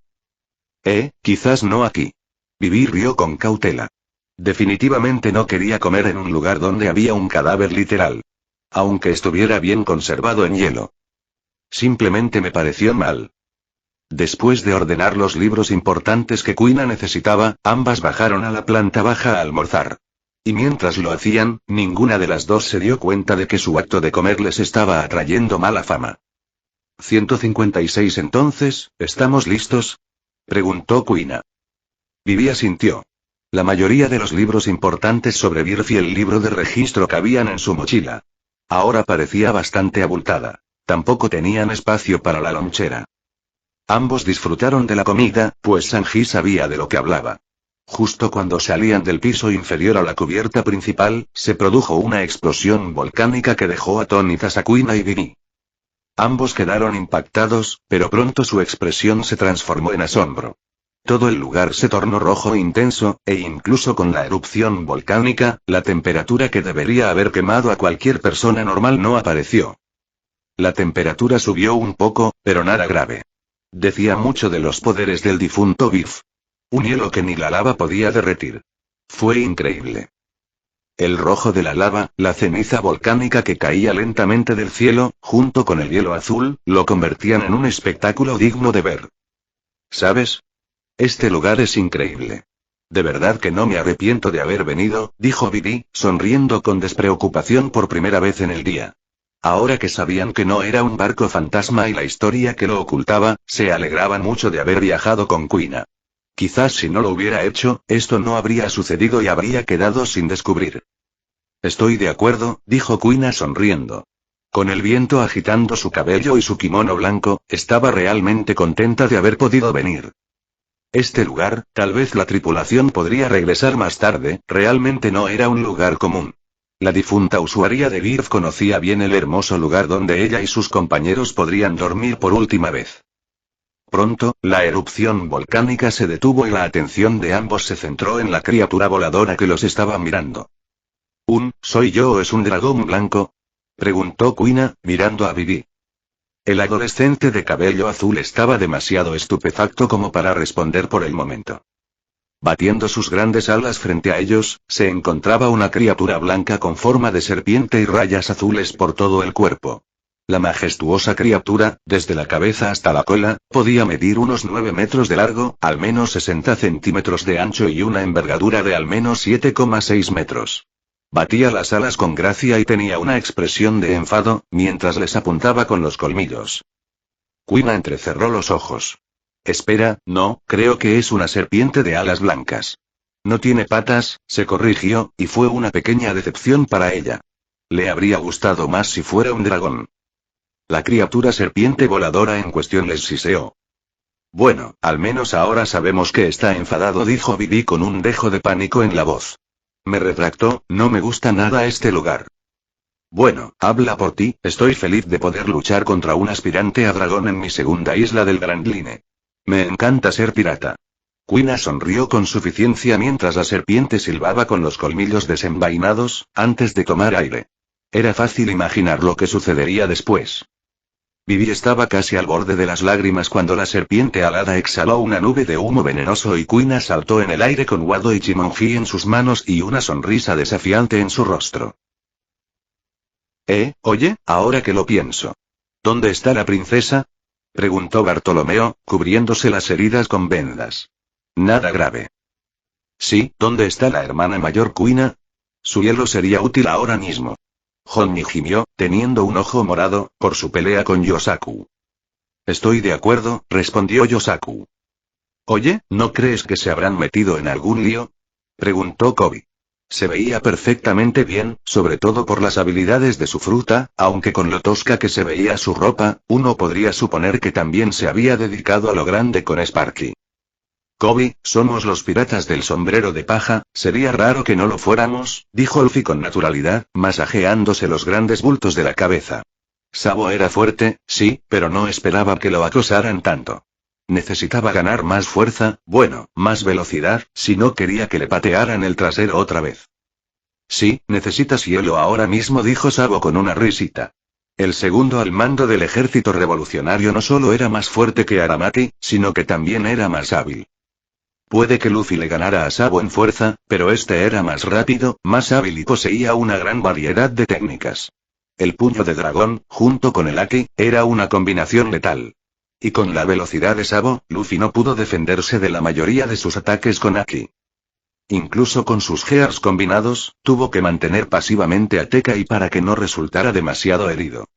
Quizás no aquí. Vivi rió con cautela. Definitivamente no quería comer en un lugar donde había un cadáver literal. Aunque estuviera bien conservado en hielo. Simplemente me pareció mal. Después de ordenar los libros importantes que Kuina necesitaba, ambas bajaron a la planta baja a almorzar. Y mientras lo hacían, ninguna de las dos se dio cuenta de que su acto de comer les estaba atrayendo mala fama. 156 Entonces, ¿estamos listos? Preguntó Kuina. Vivi asintió. La mayoría de los libros importantes sobre Birf y el libro de registro cabían en su mochila. Ahora parecía bastante abultada. Tampoco tenían espacio para la lonchera. Ambos disfrutaron de la comida, pues Sanji sabía de lo que hablaba. Justo cuando salían del piso inferior a la cubierta principal, se produjo una explosión volcánica que dejó atónitas a Kuina y Vivi. Ambos quedaron impactados, pero pronto su expresión se transformó en asombro. Todo el lugar se tornó rojo intenso, e incluso con la erupción volcánica, la temperatura que debería haber quemado a cualquier persona normal no apareció. La temperatura subió un poco, pero nada grave. Decía mucho de los poderes del difunto Birf. Un hielo que ni la lava podía derretir. Fue increíble. El rojo de la lava, la ceniza volcánica que caía lentamente del cielo, junto con el hielo azul, lo convertían en un espectáculo digno de ver. ¿Sabes? Este lugar es increíble. De verdad que no me arrepiento de haber venido, dijo Vivi, sonriendo con despreocupación por primera vez en el día. Ahora que sabían que no era un barco fantasma y la historia que lo ocultaba, se alegraban mucho de haber viajado con Kuina. Quizás si no lo hubiera hecho, esto no habría sucedido y habría quedado sin descubrir. Estoy de acuerdo, dijo Kuina sonriendo. Con el viento agitando su cabello y su kimono blanco, estaba realmente contenta de haber podido venir. Este lugar, tal vez la tripulación podría regresar más tarde, realmente no era un lugar común. La difunta usuaria de Girth conocía bien el hermoso lugar donde ella y sus compañeros podrían dormir por última vez. Pronto, la erupción volcánica se detuvo y la atención de ambos se centró en la criatura voladora que los estaba mirando. ¿Soy yo o es un dragón blanco? Preguntó Quina, mirando a Vivi. El adolescente de cabello azul estaba demasiado estupefacto como para responder por el momento. Batiendo sus grandes alas frente a ellos, se encontraba una criatura blanca con forma de serpiente y rayas azules por todo el cuerpo. La majestuosa criatura, desde la cabeza hasta la cola, podía medir unos 9 metros de largo, al menos 60 centímetros de ancho y una envergadura de al menos 7,6 metros. Batía las alas con gracia y tenía una expresión de enfado, mientras les apuntaba con los colmillos. Quina entrecerró los ojos. Espera, no, creo que es una serpiente de alas blancas. No tiene patas, se corrigió, y fue una pequeña decepción para ella. Le habría gustado más si fuera un dragón. La criatura serpiente voladora en cuestión les siseó. Bueno, al menos ahora sabemos que está enfadado, dijo Vivi con un dejo de pánico en la voz. Me retractó, no me gusta nada este lugar. Bueno, habla por ti, estoy feliz de poder luchar contra un aspirante a dragón en mi segunda isla del Grand Line. Me encanta ser pirata. Quina sonrió con suficiencia mientras la serpiente silbaba con los colmillos desenvainados, antes de tomar aire. Era fácil imaginar lo que sucedería después. Vivi estaba casi al borde de las lágrimas cuando la serpiente alada exhaló una nube de humo venenoso y Quina saltó en el aire con Wado y Chimonji en sus manos y una sonrisa desafiante en su rostro. Oye, ahora que lo pienso. ¿Dónde está la princesa? Preguntó Bartolomeo, cubriéndose las heridas con vendas. Nada grave. Sí, ¿dónde está la hermana mayor Quina? Su hielo sería útil ahora mismo. Honmi gimió, teniendo un ojo morado, por su pelea con Yosaku. Estoy de acuerdo, respondió Yosaku. Oye, ¿no crees que se habrán metido en algún lío? Preguntó Kobe. Se veía perfectamente bien, sobre todo por las habilidades de su fruta, aunque con lo tosca que se veía su ropa, uno podría suponer que también se había dedicado a lo grande con Sparky. Kobe, somos los piratas del sombrero de paja, sería raro que no lo fuéramos, dijo Luffy con naturalidad, masajeándose los grandes bultos de la cabeza. Sabo era fuerte, sí, pero no esperaba que lo acosaran tanto. Necesitaba ganar más fuerza, bueno, más velocidad, si no quería que le patearan el trasero otra vez. Sí, necesitas hielo ahora mismo, dijo Sabo con una risita. El segundo al mando del ejército revolucionario no solo era más fuerte que Aramati, sino que también era más hábil. Puede que Luffy le ganara a Sabo en fuerza, pero este era más rápido, más hábil y poseía una gran variedad de técnicas. El puño de dragón, junto con el haki, era una combinación letal. Y con la velocidad de Sabo, Luffy no pudo defenderse de la mayoría de sus ataques con haki. Incluso con sus gears combinados, tuvo que mantener pasivamente a Tekai para que no resultara demasiado herido.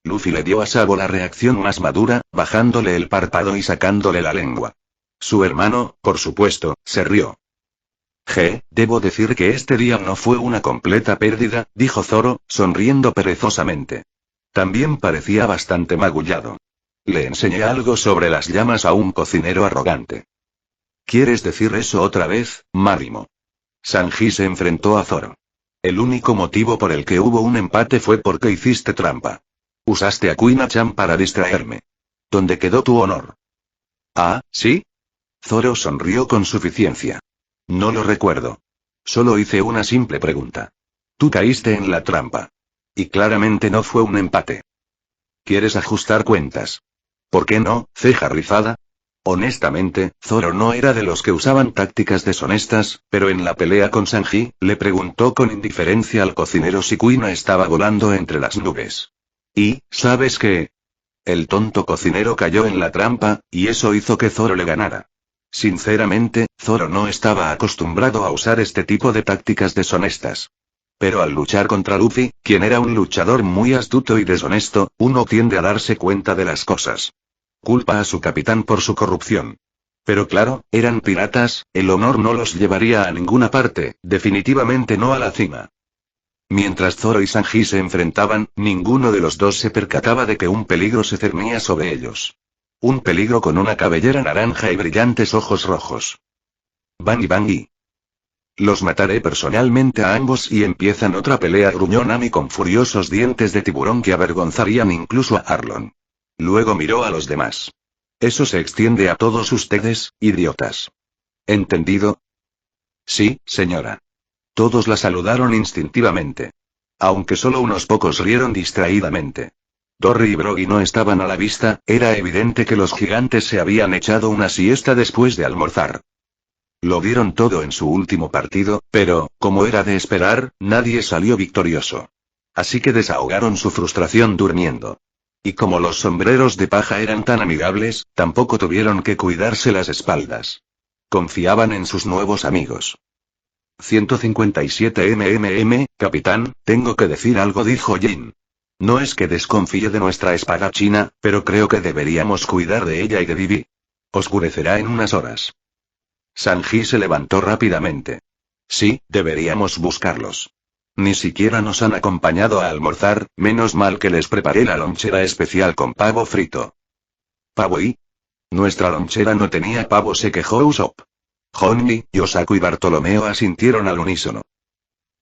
Luffy le dio a Sabo la reacción más madura, bajándole el párpado y sacándole la lengua. Su hermano, por supuesto, se rió. Debo decir que este día no fue una completa pérdida, dijo Zoro, sonriendo perezosamente. También parecía bastante magullado. Le enseñé algo sobre las llamas a un cocinero arrogante. ¿Quieres decir eso otra vez, Marimo? Sanji se enfrentó a Zoro. El único motivo por el que hubo un empate fue porque hiciste trampa. Usaste a Quina-chan para distraerme. ¿Dónde quedó tu honor? Ah, ¿sí? Zoro sonrió con suficiencia. No lo recuerdo. Solo hice una simple pregunta. Tú caíste en la trampa. Y claramente no fue un empate. ¿Quieres ajustar cuentas? ¿Por qué no, ceja rizada? Honestamente, Zoro no era de los que usaban tácticas deshonestas, pero en la pelea con Sanji, le preguntó con indiferencia al cocinero si Quina estaba volando entre las nubes. Y, ¿sabes qué? El tonto cocinero cayó en la trampa, y eso hizo que Zoro le ganara. Sinceramente, Zoro no estaba acostumbrado a usar este tipo de tácticas deshonestas. Pero al luchar contra Luffy, quien era un luchador muy astuto y deshonesto, uno tiende a darse cuenta de las cosas. Culpa a su capitán por su corrupción. Pero claro, eran piratas, el honor no los llevaría a ninguna parte, definitivamente no a la cima. Mientras Zoro y Sanji se enfrentaban, ninguno de los dos se percataba de que un peligro se cernía sobre ellos. Un peligro con una cabellera naranja y brillantes ojos rojos. Bang y bang y. Los mataré personalmente a ambos y empiezan otra pelea, gruñó Nami con furiosos dientes de tiburón que avergonzarían incluso a Arlon. Luego miró a los demás. Eso se extiende a todos ustedes, idiotas. ¿Entendido? Sí, señora. Todos la saludaron instintivamente. Aunque solo unos pocos rieron distraídamente. Dory y Broggy no estaban a la vista, era evidente que los gigantes se habían echado una siesta después de almorzar. Lo dieron todo en su último partido, pero, como era de esperar, nadie salió victorioso. Así que desahogaron su frustración durmiendo. Y como los sombreros de paja eran tan amigables, tampoco tuvieron que cuidarse las espaldas. Confiaban en sus nuevos amigos. 157 capitán, tengo que decir algo, dijo Jin. No es que desconfíe de nuestra espada china, pero creo que deberíamos cuidar de ella y de Vivi. Oscurecerá en unas horas. Sanji se levantó rápidamente. Sí, deberíamos buscarlos. Ni siquiera nos han acompañado a almorzar, menos mal que les preparé la lonchera especial con pavo frito. ¿Pavo y? Nuestra lonchera no tenía pavo, se quejó Usopp. Honmi, Yosaku y Bartolomeo asintieron al unísono.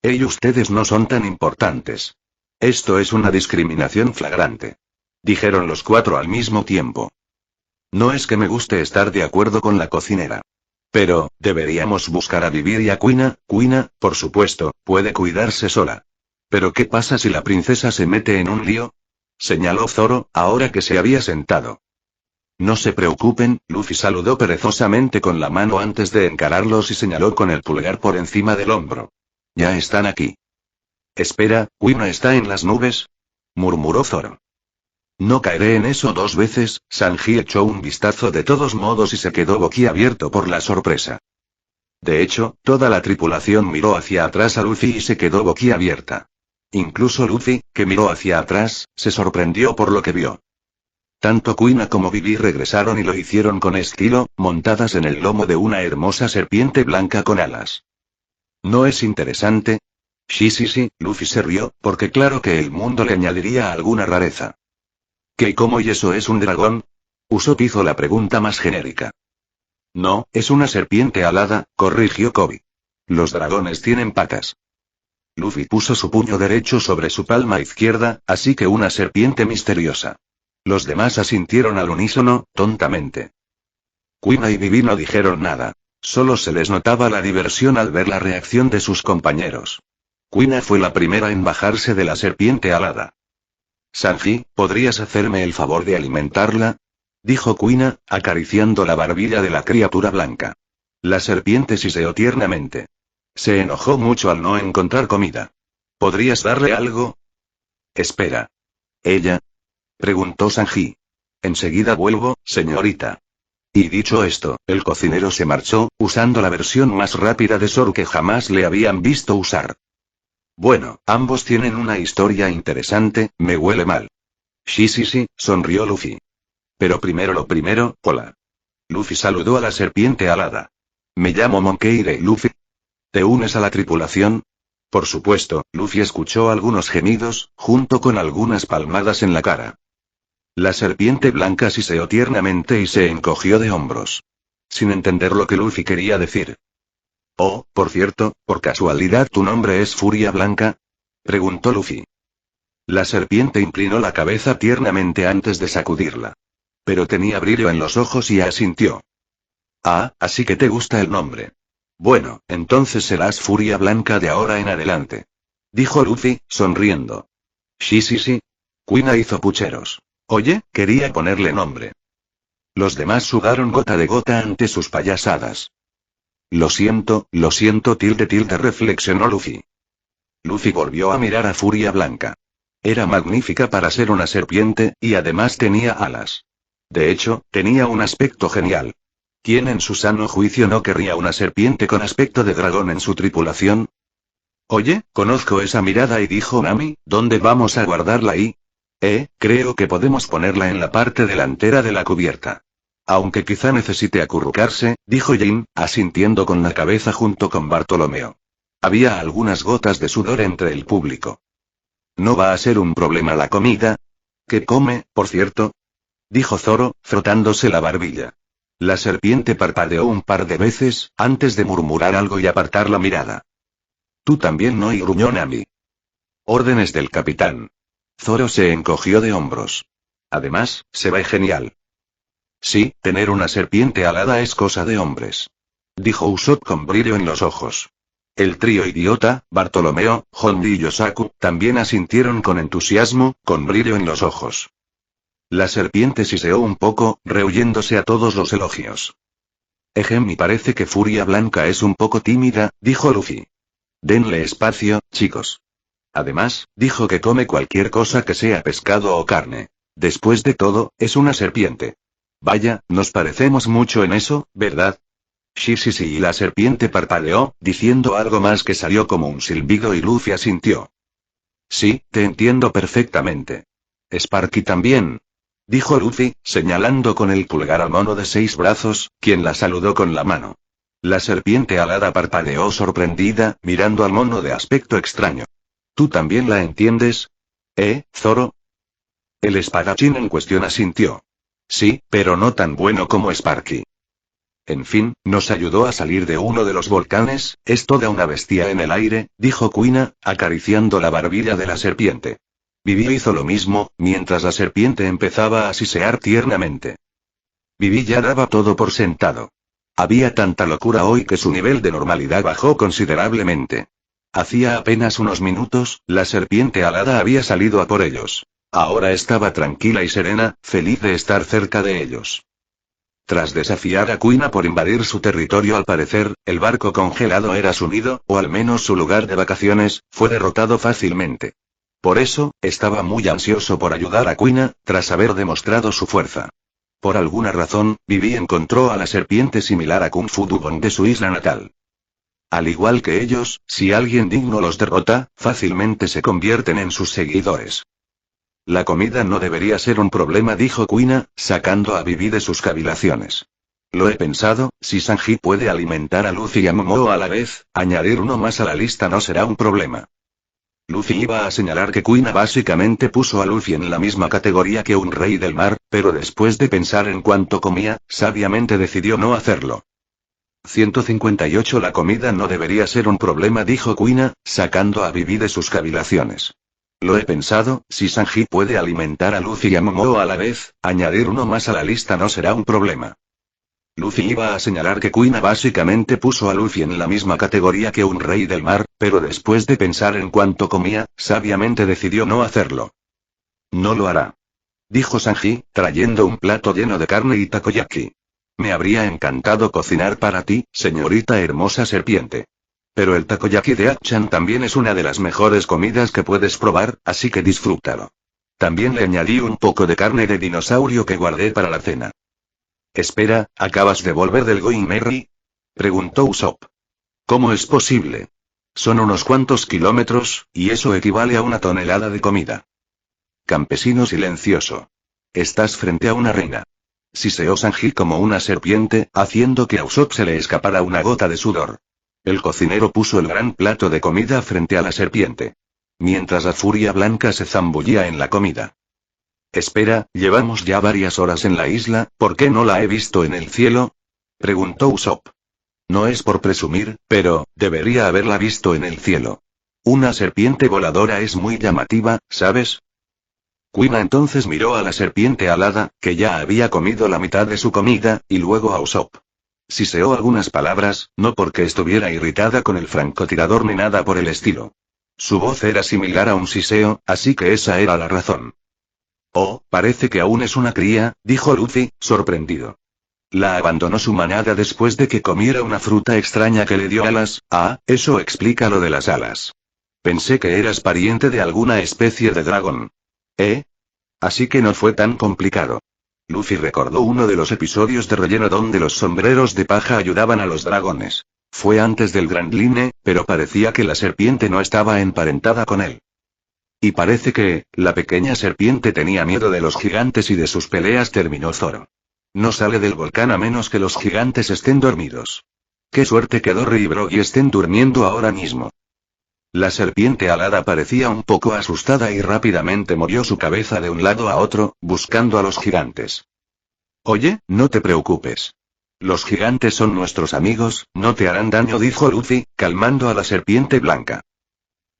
Ustedes no son tan importantes. Esto es una discriminación flagrante. Dijeron los cuatro al mismo tiempo. No es que me guste estar de acuerdo con la cocinera. Pero, deberíamos buscar a Vivir y a Kuina, por supuesto, puede cuidarse sola. Pero ¿qué pasa si la princesa se mete en un lío? Señaló Zoro, ahora que se había sentado. No se preocupen, Luffy saludó perezosamente con la mano antes de encararlos y señaló con el pulgar por encima del hombro. Ya están aquí. Espera, ¿Kuina está en las nubes? Murmuró Zoro. No caeré en eso dos veces, Sanji echó un vistazo de todos modos y se quedó boquiabierto por la sorpresa. De hecho, toda la tripulación miró hacia atrás a Luffy y se quedó boquiabierta. Incluso Luffy, que miró hacia atrás, se sorprendió por lo que vio. Tanto Kuina como Vivi regresaron y lo hicieron con estilo, montadas en el lomo de una hermosa serpiente blanca con alas. ¿No es interesante? Sí, Luffy se rió, porque claro que el mundo le añadiría alguna rareza. ¿Qué, cómo y eso es un dragón? Usopp hizo la pregunta más genérica. No, es una serpiente alada, corrigió Koby. Los dragones tienen patas. Luffy puso su puño derecho sobre su palma izquierda, así que una serpiente misteriosa. Los demás asintieron al unísono, tontamente. Kuina y Vivi no dijeron nada. Solo se les notaba la diversión al ver la reacción de sus compañeros. Kuina fue la primera en bajarse de la serpiente alada. Sanji, ¿podrías hacerme el favor de alimentarla? Dijo Kuina, acariciando la barbilla de la criatura blanca. La serpiente siseó tiernamente. Se enojó mucho al no encontrar comida. ¿Podrías darle algo? Espera. ¿Ella? Preguntó Sanji. Enseguida vuelvo, señorita. Y dicho esto, el cocinero se marchó, usando la versión más rápida de Zoro que jamás le habían visto usar. Bueno, ambos tienen una historia interesante, me huele mal. Sí, sonrió Luffy. Pero primero lo primero, hola. Luffy saludó a la serpiente alada. Me llamo Monkey Luffy. ¿Te unes a la tripulación? Por supuesto, Luffy escuchó algunos gemidos, junto con algunas palmadas en la cara. La serpiente blanca siseó tiernamente y se encogió de hombros. Sin entender lo que Luffy quería decir. Oh, por cierto, ¿por casualidad tu nombre es Furia Blanca? Preguntó Luffy. La serpiente inclinó la cabeza tiernamente antes de sacudirla. Pero tenía brillo en los ojos y asintió. Ah, así que te gusta el nombre. Bueno, entonces serás Furia Blanca de ahora en adelante. Dijo Luffy, sonriendo. Sí. Kuina hizo pucheros. Oye, quería ponerle nombre. Los demás sudaron gota de gota ante sus payasadas. Lo siento, reflexionó Luffy. Luffy volvió a mirar a Furia Blanca. Era magnífica para ser una serpiente, y además tenía alas. De hecho, tenía un aspecto genial. ¿Quién en su sano juicio no querría una serpiente con aspecto de dragón en su tripulación? Oye, conozco esa mirada y dijo Nami, ¿dónde vamos a guardarla ahí? Creo que podemos ponerla en la parte delantera de la cubierta. Aunque quizá necesite acurrucarse, dijo Jin, asintiendo con la cabeza junto con Bartolomeo. Había algunas gotas de sudor entre el público. ¿No va a ser un problema la comida? ¿Qué come, por cierto? dijo Zoro, frotándose la barbilla. La serpiente parpadeó un par de veces, antes de murmurar algo y apartar la mirada. Tú también no, y gruñó Nami. Órdenes del capitán. Zoro se encogió de hombros. Además, se ve genial. Sí, tener una serpiente alada es cosa de hombres. Dijo Usopp con brillo en los ojos. El trío idiota, Bartolomeo, Honji y Yosaku, también asintieron con entusiasmo, con brillo en los ojos. La serpiente siseó un poco, rehuyéndose a todos los elogios. Me parece que Furia Blanca es un poco tímida, dijo Luffy. Denle espacio, chicos. Además, dijo que come cualquier cosa que sea pescado o carne. Después de todo, es una serpiente. Vaya, nos parecemos mucho en eso, ¿verdad? Sí, y la serpiente parpadeó, diciendo algo más que salió como un silbido y Luffy asintió. Sí, te entiendo perfectamente. Sparky también. Dijo Luffy, señalando con el pulgar al mono de 6 brazos, quien la saludó con la mano. La serpiente alada parpadeó sorprendida, mirando al mono de aspecto extraño. ¿Tú también la entiendes? Zoro? El espadachín en cuestión asintió. Sí, pero no tan bueno como Sparky. En fin, nos ayudó a salir de uno de los volcanes, es toda una bestia en el aire, dijo Kuina, acariciando la barbilla de la serpiente. Vivi hizo lo mismo, mientras la serpiente empezaba a sisear tiernamente. Vivi ya daba todo por sentado. Había tanta locura hoy que su nivel de normalidad bajó considerablemente. Hacía apenas unos minutos, la serpiente alada había salido a por ellos. Ahora estaba tranquila y serena, feliz de estar cerca de ellos. Tras desafiar a Kuina por invadir su territorio, al parecer, el barco congelado era su nido, o al menos su lugar de vacaciones, fue derrotado fácilmente. Por eso, estaba muy ansioso por ayudar a Kuina, tras haber demostrado su fuerza. Por alguna razón, Vivi encontró a la serpiente similar a Kung Fu Dugong de su isla natal. Al igual que ellos, si alguien digno los derrota, fácilmente se convierten en sus seguidores. La comida no debería ser un problema, dijo Kuina, sacando a Vivi de sus cavilaciones. Lo he pensado, si Sanji puede alimentar a Luffy y a Momo a la vez, añadir uno más a la lista no será un problema. Luffy iba a señalar que Kuina básicamente puso a Luffy en la misma categoría que un rey del mar, pero después de pensar en cuánto comía, sabiamente decidió no hacerlo. 158 La comida no debería ser un problema, dijo Kuina, sacando a Vivi de sus cavilaciones. Lo he pensado, si Sanji puede alimentar a Luffy y a Momo a la vez, añadir uno más a la lista no será un problema. Luffy iba a señalar que Kuina básicamente puso a Luffy en la misma categoría que un rey del mar, pero después de pensar en cuánto comía, sabiamente decidió no hacerlo. No lo hará. Dijo Sanji, trayendo un plato lleno de carne y takoyaki. Me habría encantado cocinar para ti, señorita hermosa serpiente. Pero el takoyaki de Achan también es una de las mejores comidas que puedes probar, así que disfrútalo. También le añadí un poco de carne de dinosaurio que guardé para la cena. Espera, ¿acabas de volver del Going Merry? Preguntó Usopp. ¿Cómo es posible? Son unos cuantos kilómetros, y eso equivale a 1 tonelada de comida. Campesino silencioso. Estás frente a una reina. Siseó Sanji como una serpiente, haciendo que a Usopp se le escapara una gota de sudor. El cocinero puso el gran plato de comida frente a la serpiente. Mientras la Furia Blanca se zambullía en la comida. Espera, llevamos ya varias horas en la isla, ¿por qué no la he visto en el cielo? Preguntó Usopp. No es por presumir, pero, debería haberla visto en el cielo. Una serpiente voladora es muy llamativa, ¿sabes? Kuina entonces miró a la serpiente alada, que ya había comido la mitad de su comida, y luego a Usopp. Siseó algunas palabras, no porque estuviera irritada con el francotirador ni nada por el estilo. Su voz era similar a un siseo, así que esa era la razón. Oh, parece que aún es una cría, dijo Luffy, sorprendido. La abandonó su manada después de que comiera una fruta extraña que le dio alas. Eso explica lo de las alas. Pensé que eras pariente de alguna especie de dragón. Así que no fue tan complicado. Luffy recordó uno de los episodios de relleno donde los sombreros de paja ayudaban a los dragones. Fue antes del Grand Line, pero parecía que la serpiente no estaba emparentada con él. Y parece que, la pequeña serpiente tenía miedo de los gigantes y de sus peleas, terminó Zoro. No sale del volcán a menos que los gigantes estén dormidos. Qué suerte que Dory y Brogy estén durmiendo ahora mismo. La serpiente alada parecía un poco asustada y rápidamente movió su cabeza de un lado a otro, buscando a los gigantes. Oye, no te preocupes. Los gigantes son nuestros amigos, no te harán daño, dijo Luffy, calmando a la serpiente blanca.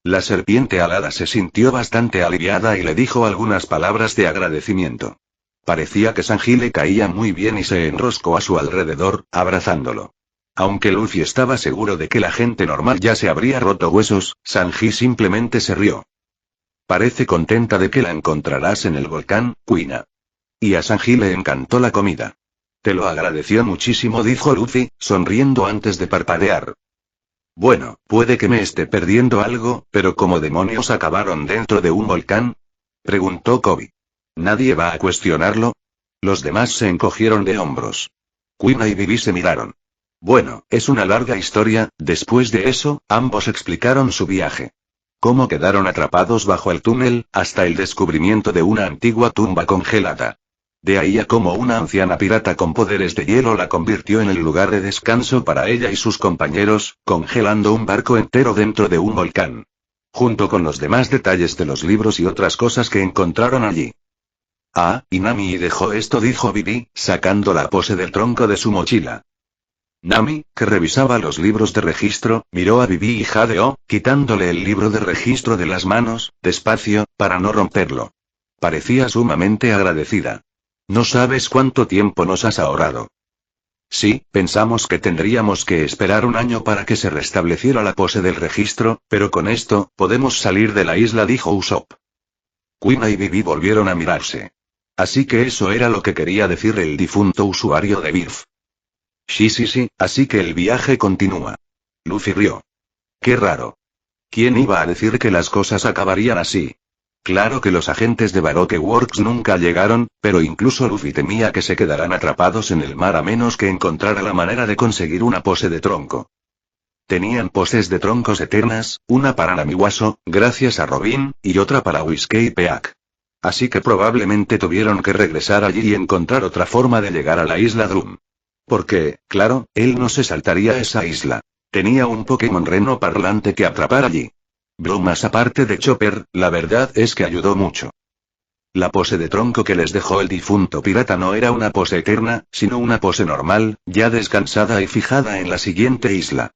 La serpiente alada se sintió bastante aliviada y le dijo algunas palabras de agradecimiento. Parecía que Sanji le caía muy bien y se enroscó a su alrededor, abrazándolo. Aunque Luffy estaba seguro de que la gente normal ya se habría roto huesos, Sanji simplemente se rió. Parece contenta de que la encontrarás en el volcán, Kuina. Y a Sanji le encantó la comida. Te lo agradeció muchísimo, dijo Luffy, sonriendo antes de parpadear. Bueno, puede que me esté perdiendo algo, pero ¿cómo demonios acabaron dentro de un volcán? Preguntó Koby. ¿Nadie va a cuestionarlo? Los demás se encogieron de hombros. Kuina y Vivi se miraron. Bueno, es una larga historia. Después de eso, ambos explicaron su viaje. Cómo quedaron atrapados bajo el túnel, hasta el descubrimiento de una antigua tumba congelada. De ahí a cómo una anciana pirata con poderes de hielo la convirtió en el lugar de descanso para ella y sus compañeros, congelando un barco entero dentro de un volcán. Junto con los demás detalles de los libros y otras cosas que encontraron allí. Ah, y Nami dejó esto, dijo Vivi, sacando la pose del tronco de su mochila. Nami, que revisaba los libros de registro, miró a Vivi y jadeó, quitándole el libro de registro de las manos, despacio, para no romperlo. Parecía sumamente agradecida. No sabes cuánto tiempo nos has ahorrado. Sí, pensamos que tendríamos que esperar un año para que se restableciera la pose del registro, pero con esto, podemos salir de la isla, dijo Usopp. Kuina y Vivi volvieron a mirarse. Así que eso era lo que quería decir el difunto usuario de Birf. Sí, así que el viaje continúa. Luffy rió. Qué raro. ¿Quién iba a decir que las cosas acabarían así? Claro que los agentes de Baroque Works nunca llegaron, pero incluso Luffy temía que se quedaran atrapados en el mar a menos que encontrara la manera de conseguir una pose de tronco. Tenían poses de troncos eternas, una para Namiwaso, gracias a Robin, y otra para Whiskey y Peak. Así que probablemente tuvieron que regresar allí y encontrar otra forma de llegar a la isla Drum. Porque, claro, él no se saltaría esa isla. Tenía un Pokémon reno parlante que atrapar allí. Bromas aparte de Chopper, la verdad es que ayudó mucho. La pose de tronco que les dejó el difunto pirata no era una pose eterna, sino una pose normal, ya descansada y fijada en la siguiente isla.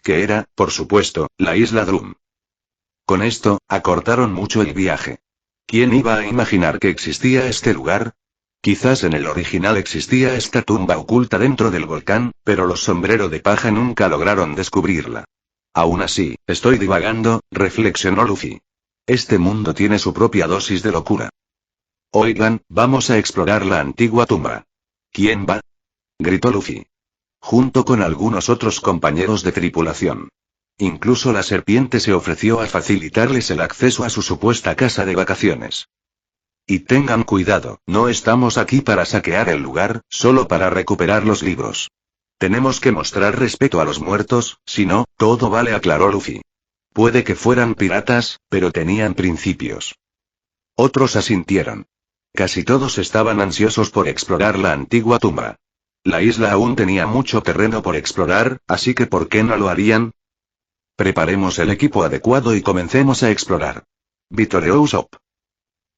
Que era, por supuesto, la isla Drum. Con esto, acortaron mucho el viaje. ¿Quién iba a imaginar que existía este lugar? Quizás en el original existía esta tumba oculta dentro del volcán, pero los sombrero de paja nunca lograron descubrirla. Aún así, estoy divagando, reflexionó Luffy. Este mundo tiene su propia dosis de locura. Oigan, vamos a explorar la antigua tumba. ¿Quién va? Gritó Luffy. Junto con algunos otros compañeros de tripulación. Incluso la serpiente se ofreció a facilitarles el acceso a su supuesta casa de vacaciones. Y tengan cuidado, no estamos aquí para saquear el lugar, solo para recuperar los libros. Tenemos que mostrar respeto a los muertos, si no, todo vale, aclaró Luffy. Puede que fueran piratas, pero tenían principios. Otros asintieron. Casi todos estaban ansiosos por explorar la antigua tumba. La isla aún tenía mucho terreno por explorar, así que ¿por qué no lo harían? Preparemos el equipo adecuado y comencemos a explorar. Vitoreó Usopp.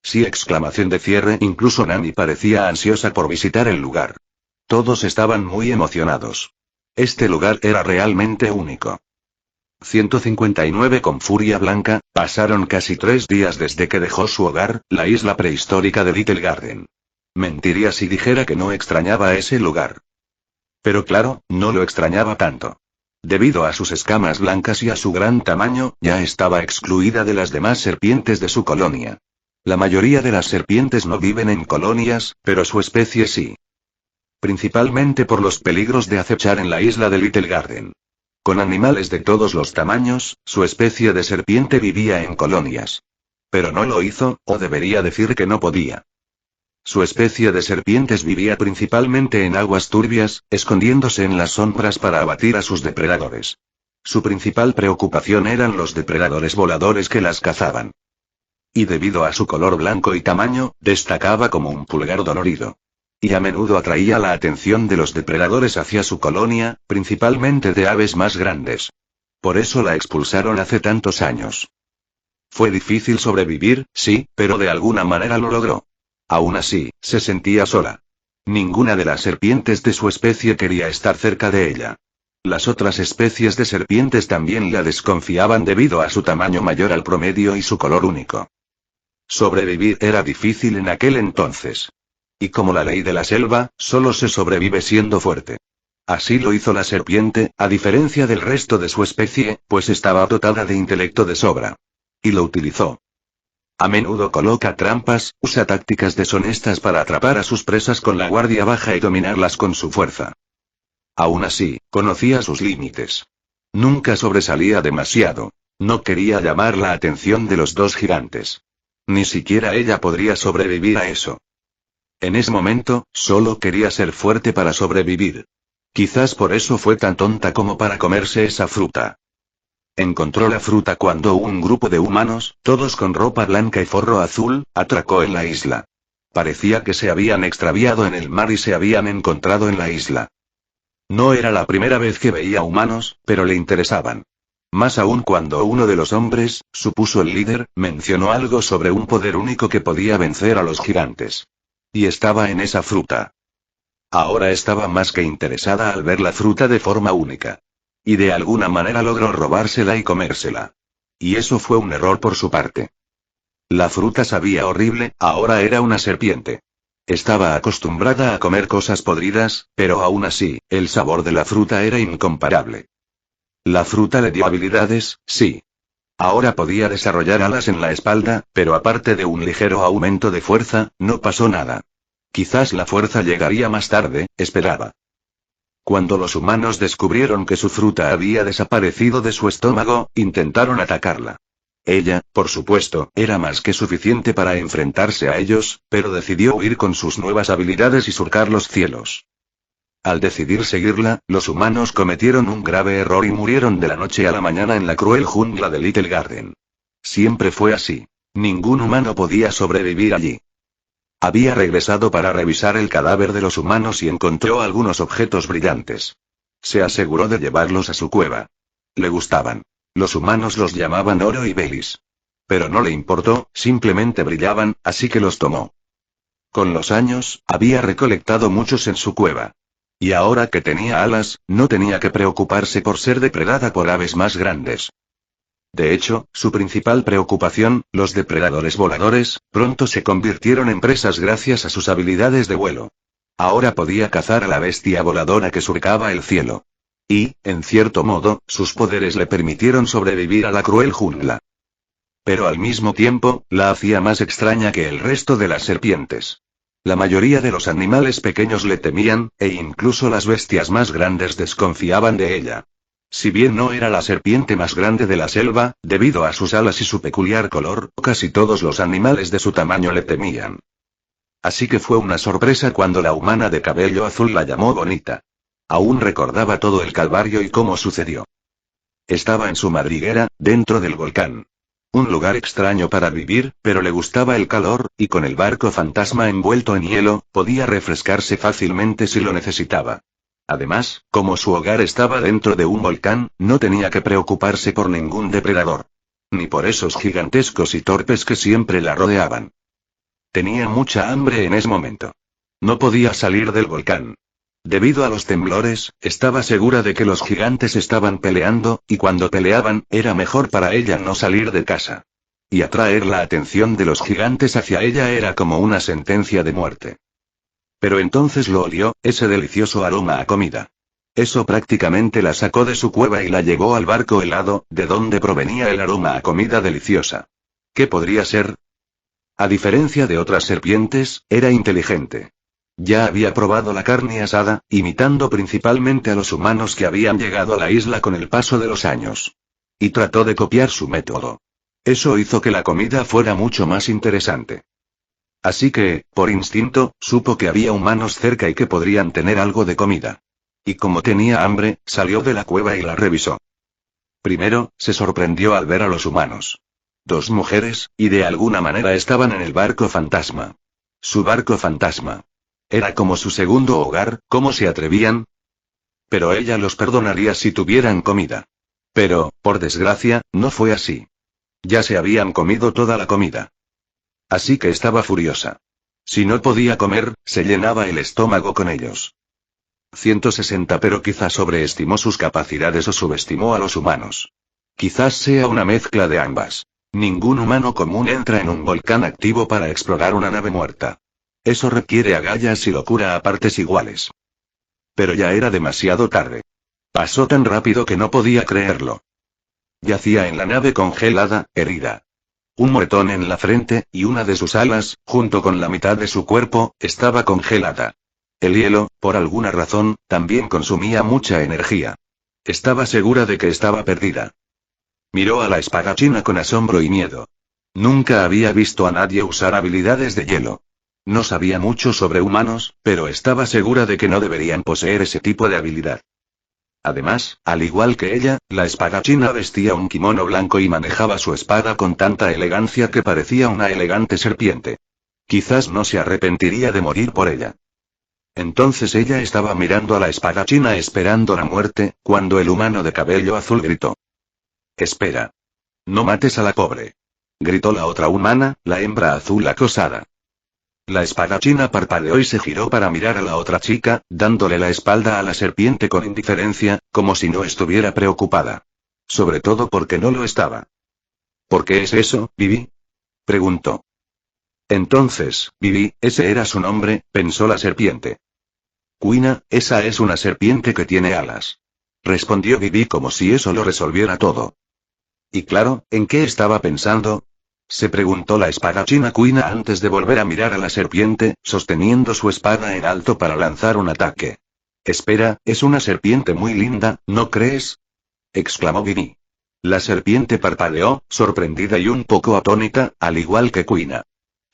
Sí, exclamación de cierre, incluso Nami parecía ansiosa por visitar el lugar. Todos estaban muy emocionados. Este lugar era realmente único. 159 con Furia Blanca, pasaron casi 3 días desde que dejó su hogar, la isla prehistórica de Little Garden. Mentiría si dijera que no extrañaba ese lugar. Pero claro, no lo extrañaba tanto. Debido a sus escamas blancas y a su gran tamaño, ya estaba excluida de las demás serpientes de su colonia. La mayoría de las serpientes no viven en colonias, pero su especie sí. Principalmente por los peligros de acechar en la isla de Little Garden. Con animales de todos los tamaños, su especie de serpiente vivía en colonias. Pero no lo hizo, o debería decir que no podía. Su especie de serpientes vivía principalmente en aguas turbias, escondiéndose en las sombras para abatir a sus depredadores. Su principal preocupación eran los depredadores voladores que las cazaban. Y debido a su color blanco y tamaño, destacaba como un pulgar dolorido. Y a menudo atraía la atención de los depredadores hacia su colonia, principalmente de aves más grandes. Por eso la expulsaron hace tantos años. Fue difícil sobrevivir, sí, pero de alguna manera lo logró. Aún así, se sentía sola. Ninguna de las serpientes de su especie quería estar cerca de ella. Las otras especies de serpientes también la desconfiaban debido a su tamaño mayor al promedio y su color único. Sobrevivir era difícil en aquel entonces. Y como la ley de la selva, solo se sobrevive siendo fuerte. Así lo hizo la serpiente, a diferencia del resto de su especie, pues estaba dotada de intelecto de sobra. Y lo utilizó. A menudo coloca trampas, usa tácticas deshonestas para atrapar a sus presas con la guardia baja y dominarlas con su fuerza. Aún así, conocía sus límites. Nunca sobresalía demasiado. No quería llamar la atención de los dos gigantes. Ni siquiera ella podría sobrevivir a eso. En ese momento, solo quería ser fuerte para sobrevivir. Quizás por eso fue tan tonta como para comerse esa fruta. Encontró la fruta cuando un grupo de humanos, todos con ropa blanca y forro azul, atracó en la isla. Parecía que se habían extraviado en el mar y se habían encontrado en la isla. No era la primera vez que veía humanos, pero le interesaban. Más aún cuando uno de los hombres, supuso el líder, mencionó algo sobre un poder único que podía vencer a los gigantes. Y estaba en esa fruta. Ahora estaba más que interesada al ver la fruta de forma única. Y de alguna manera logró robársela y comérsela. Y eso fue un error por su parte. La fruta sabía horrible, ahora era una serpiente. Estaba acostumbrada a comer cosas podridas, pero aún así, el sabor de la fruta era incomparable. La fruta le dio habilidades, sí. Ahora podía desarrollar alas en la espalda, pero aparte de un ligero aumento de fuerza, no pasó nada. Quizás la fuerza llegaría más tarde, esperaba. Cuando los humanos descubrieron que su fruta había desaparecido de su estómago, intentaron atacarla. Ella, por supuesto, era más que suficiente para enfrentarse a ellos, pero decidió huir con sus nuevas habilidades y surcar los cielos. Al decidir seguirla, los humanos cometieron un grave error y murieron de la noche a la mañana en la cruel jungla de Little Garden. Siempre fue así. Ningún humano podía sobrevivir allí. Había regresado para revisar el cadáver de los humanos y encontró algunos objetos brillantes. Se aseguró de llevarlos a su cueva. Le gustaban. Los humanos los llamaban oro y belis. Pero no le importó, simplemente brillaban, así que los tomó. Con los años, había recolectado muchos en su cueva. Y ahora que tenía alas, no tenía que preocuparse por ser depredada por aves más grandes. De hecho, su principal preocupación, los depredadores voladores, pronto se convirtieron en presas gracias a sus habilidades de vuelo. Ahora podía cazar a la bestia voladora que surcaba el cielo. Y, en cierto modo, sus poderes le permitieron sobrevivir a la cruel jungla. Pero al mismo tiempo, la hacía más extraña que el resto de las serpientes. La mayoría de los animales pequeños le temían, e incluso las bestias más grandes desconfiaban de ella. Si bien no era la serpiente más grande de la selva, debido a sus alas y su peculiar color, casi todos los animales de su tamaño le temían. Así que fue una sorpresa cuando la humana de cabello azul la llamó bonita. Aún recordaba todo el calvario y cómo sucedió. Estaba en su madriguera, dentro del volcán. Un lugar extraño para vivir, pero le gustaba el calor, y con el barco fantasma envuelto en hielo, podía refrescarse fácilmente si lo necesitaba. Además, como su hogar estaba dentro de un volcán, no tenía que preocuparse por ningún depredador. Ni por esos gigantescos y torpes que siempre la rodeaban. Tenía mucha hambre en ese momento. No podía salir del volcán. Debido a los temblores, estaba segura de que los gigantes estaban peleando, y cuando peleaban, era mejor para ella no salir de casa. Y atraer la atención de los gigantes hacia ella era como una sentencia de muerte. Pero entonces lo olió, ese delicioso aroma a comida. Eso prácticamente la sacó de su cueva y la llevó al barco helado, de donde provenía el aroma a comida deliciosa. ¿Qué podría ser? A diferencia de otras serpientes, era inteligente. Ya había probado la carne asada, imitando principalmente a los humanos que habían llegado a la isla con el paso de los años. Y trató de copiar su método. Eso hizo que la comida fuera mucho más interesante. Así que, por instinto, supo que había humanos cerca y que podrían tener algo de comida. Y como tenía hambre, salió de la cueva y la revisó. Primero, se sorprendió al ver a los humanos. Dos mujeres, y de alguna manera estaban en el barco fantasma. Su barco fantasma. Era como su segundo hogar, ¿cómo se atrevían? Pero ella los perdonaría si tuvieran comida. Pero, por desgracia, no fue así. Ya se habían comido toda la comida. Así que estaba furiosa. Si no podía comer, se llenaba el estómago con ellos. 160 pero quizás sobreestimó sus capacidades o subestimó a los humanos. Quizás sea una mezcla de ambas. Ningún humano común entra en un volcán activo para explorar una nave muerta. Eso requiere agallas y locura a partes iguales. Pero ya era demasiado tarde. Pasó tan rápido que no podía creerlo. Yacía en la nave congelada, herida. Un moretón en la frente, y una de sus alas, junto con la mitad de su cuerpo, estaba congelada. El hielo, por alguna razón, también consumía mucha energía. Estaba segura de que estaba perdida. Miró a la espadachina con asombro y miedo. Nunca había visto a nadie usar habilidades de hielo. No sabía mucho sobre humanos, pero estaba segura de que no deberían poseer ese tipo de habilidad. Además, al igual que ella, la espadachina vestía un kimono blanco y manejaba su espada con tanta elegancia que parecía una elegante serpiente. Quizás no se arrepentiría de morir por ella. Entonces ella estaba mirando a la espadachina esperando la muerte, cuando el humano de cabello azul gritó. «Espera. No mates a la pobre», gritó la otra humana, la hembra azul acosada. La espadachina parpadeó y se giró para mirar a la otra chica, dándole la espalda a la serpiente con indiferencia, como si no estuviera preocupada. Sobre todo porque no lo estaba. ¿Por qué es eso, Vivi?, preguntó. Entonces, Vivi, ese era su nombre, pensó la serpiente. Kuina, esa es una serpiente que tiene alas. Respondió Vivi como si eso lo resolviera todo. Y claro, ¿en qué estaba pensando?, se preguntó la espadachina Kuina antes de volver a mirar a la serpiente, sosteniendo su espada en alto para lanzar un ataque. Espera, es una serpiente muy linda, ¿no crees?, exclamó Vivi. La serpiente parpadeó, sorprendida y un poco atónita, al igual que Kuina.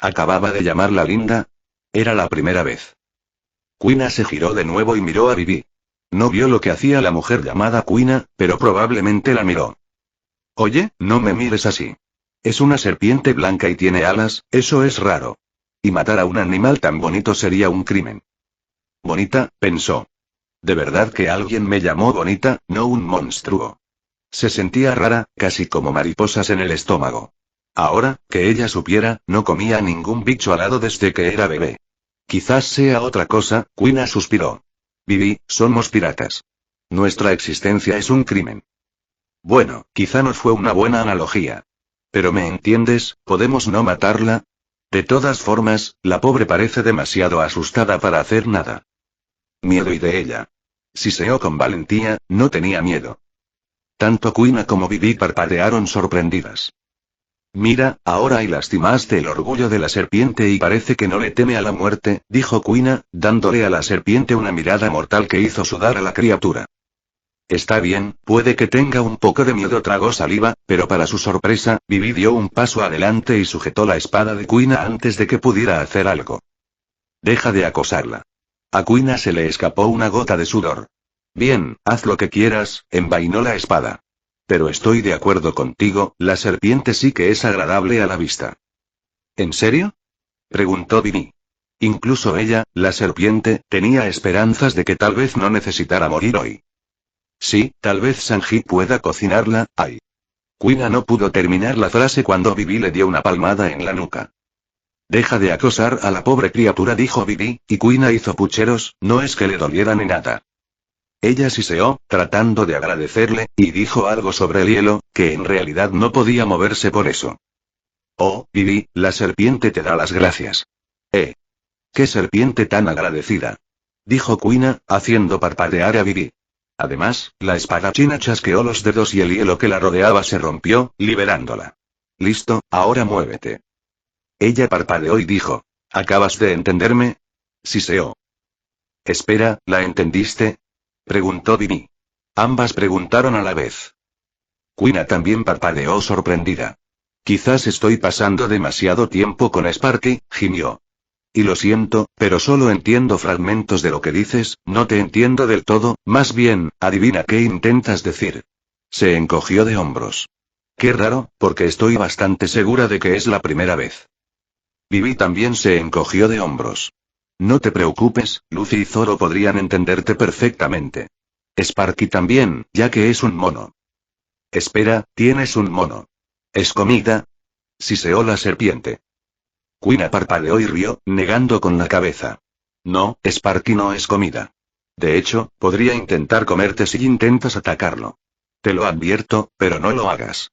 ¿Acababa de llamarla linda? Era la primera vez. Kuina se giró de nuevo y miró a Vivi. No vio lo que hacía la mujer llamada Kuina, pero probablemente la miró. Oye, no me mires así. Es una serpiente blanca y tiene alas, eso es raro. Y matar a un animal tan bonito sería un crimen. Bonita, pensó. De verdad que alguien me llamó bonita, no un monstruo. Se sentía rara, casi como mariposas en el estómago. Ahora, que ella supiera, no comía ningún bicho alado desde que era bebé. Quizás sea otra cosa, Kuina suspiró. Vivi, somos piratas. Nuestra existencia es un crimen. Bueno, quizá no fue una buena analogía. Pero me entiendes, ¿podemos no matarla? De todas formas, la pobre parece demasiado asustada para hacer nada. Miedo y de ella. Siseó con valentía, no tenía miedo. Tanto Kuina como Vivi parpadearon sorprendidas. Mira, ahora y lastimaste el orgullo de la serpiente y parece que no le teme a la muerte, dijo Kuina, dándole a la serpiente una mirada mortal que hizo sudar a la criatura. Está bien, puede que tenga un poco de miedo, tragó saliva, pero para su sorpresa, Vivi dio un paso adelante y sujetó la espada de Kuina antes de que pudiera hacer algo. Deja de acosarla. A Kuina se le escapó una gota de sudor. Bien, haz lo que quieras, envainó la espada. Pero estoy de acuerdo contigo, la serpiente sí que es agradable a la vista. ¿En serio?, preguntó Vivi. Incluso ella, la serpiente, tenía esperanzas de que tal vez no necesitara morir hoy. Sí, tal vez Sanji pueda cocinarla, ay. Kuina no pudo terminar la frase cuando Vivi le dio una palmada en la nuca. Deja de acosar a la pobre criatura, dijo Vivi, y Kuina hizo pucheros, no es que le doliera ni nada. Ella siseó, tratando de agradecerle, y dijo algo sobre el hielo, que en realidad no podía moverse por eso. Oh, Vivi, la serpiente te da las gracias. ¡Qué serpiente tan agradecida!, dijo Kuina, haciendo parpadear a Vivi. Además, la espadachina chasqueó los dedos y el hielo que la rodeaba se rompió, liberándola. Listo, ahora muévete. Ella parpadeó y dijo. ¿Acabas de entenderme? Siseó. Espera, ¿la entendiste?, preguntó Vivi. Ambas preguntaron a la vez. Kuina también parpadeó sorprendida. Quizás estoy pasando demasiado tiempo con Sparky, gimió. Y lo siento, pero solo entiendo fragmentos de lo que dices, no te entiendo del todo, más bien, adivina qué intentas decir. Se encogió de hombros. Qué raro, porque estoy bastante segura de que es la primera vez. Vivi también se encogió de hombros. No te preocupes, Luffy y Zoro podrían entenderte perfectamente. Sparky también, ya que es un mono. Espera, tienes un mono. ¿Es comida? Siseó la serpiente. Quina parpadeó y rió, negando con la cabeza. No, Sparky no es comida. De hecho, podría intentar comerte si intentas atacarlo. Te lo advierto, pero no lo hagas.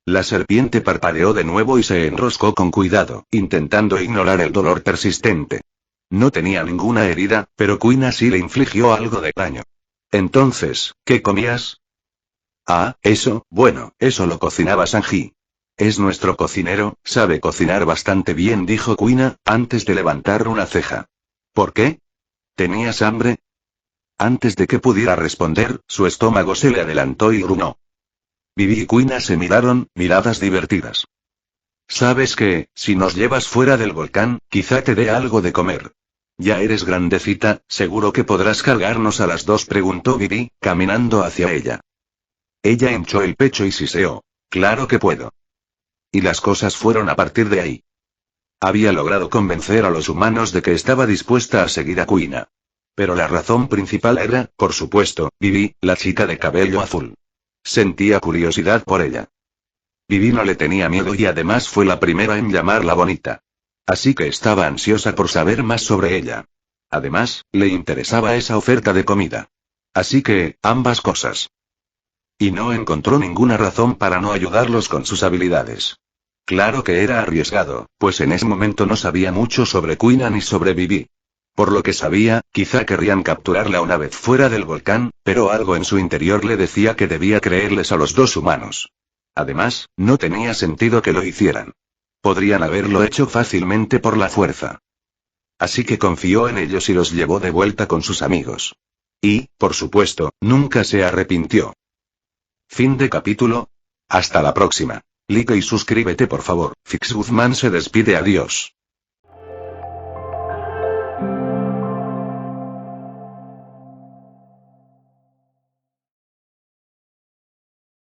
La serpiente parpadeó de nuevo y se enroscó con cuidado, intentando ignorar el dolor persistente. No tenía ninguna herida, pero Quina sí le infligió algo de daño. Entonces, ¿qué comías? Ah, eso, bueno, eso lo cocinaba Sanji. Es nuestro cocinero, sabe cocinar bastante bien, dijo Quina, antes de levantar una ceja. ¿Por qué? ¿Tenías hambre? Antes de que pudiera responder, su estómago se le adelantó y gruñó. Vivi y Quina se miraron, miradas divertidas. ¿Sabes qué? Si nos llevas fuera del volcán, quizá te dé algo de comer. Ya eres grandecita, seguro que podrás cargarnos a las dos, preguntó Vivi, caminando hacia ella. Ella hinchó el pecho y siseó. Claro que puedo. Y las cosas fueron a partir de ahí. Había logrado convencer a los humanos de que estaba dispuesta a seguir a Quina. Pero la razón principal era, por supuesto, Vivi, la chica de cabello azul. Sentía curiosidad por ella. Vivi no le tenía miedo y además fue la primera en llamarla bonita. Así que estaba ansiosa por saber más sobre ella. Además, le interesaba esa oferta de comida. Así que, ambas cosas. Y no encontró ninguna razón para no ayudarlos con sus habilidades. Claro que era arriesgado, pues en ese momento no sabía mucho sobre Quina ni sobre Vivi. Por lo que sabía, quizá querrían capturarla una vez fuera del volcán, pero algo en su interior le decía que debía creerles a los dos humanos. Además, no tenía sentido que lo hicieran. Podrían haberlo hecho fácilmente por la fuerza. Así que confió en ellos y los llevó de vuelta con sus amigos. Y, por supuesto, nunca se arrepintió. Fin de capítulo. Hasta la próxima. Like y suscríbete por favor. Fix Guzmán se despide, adiós.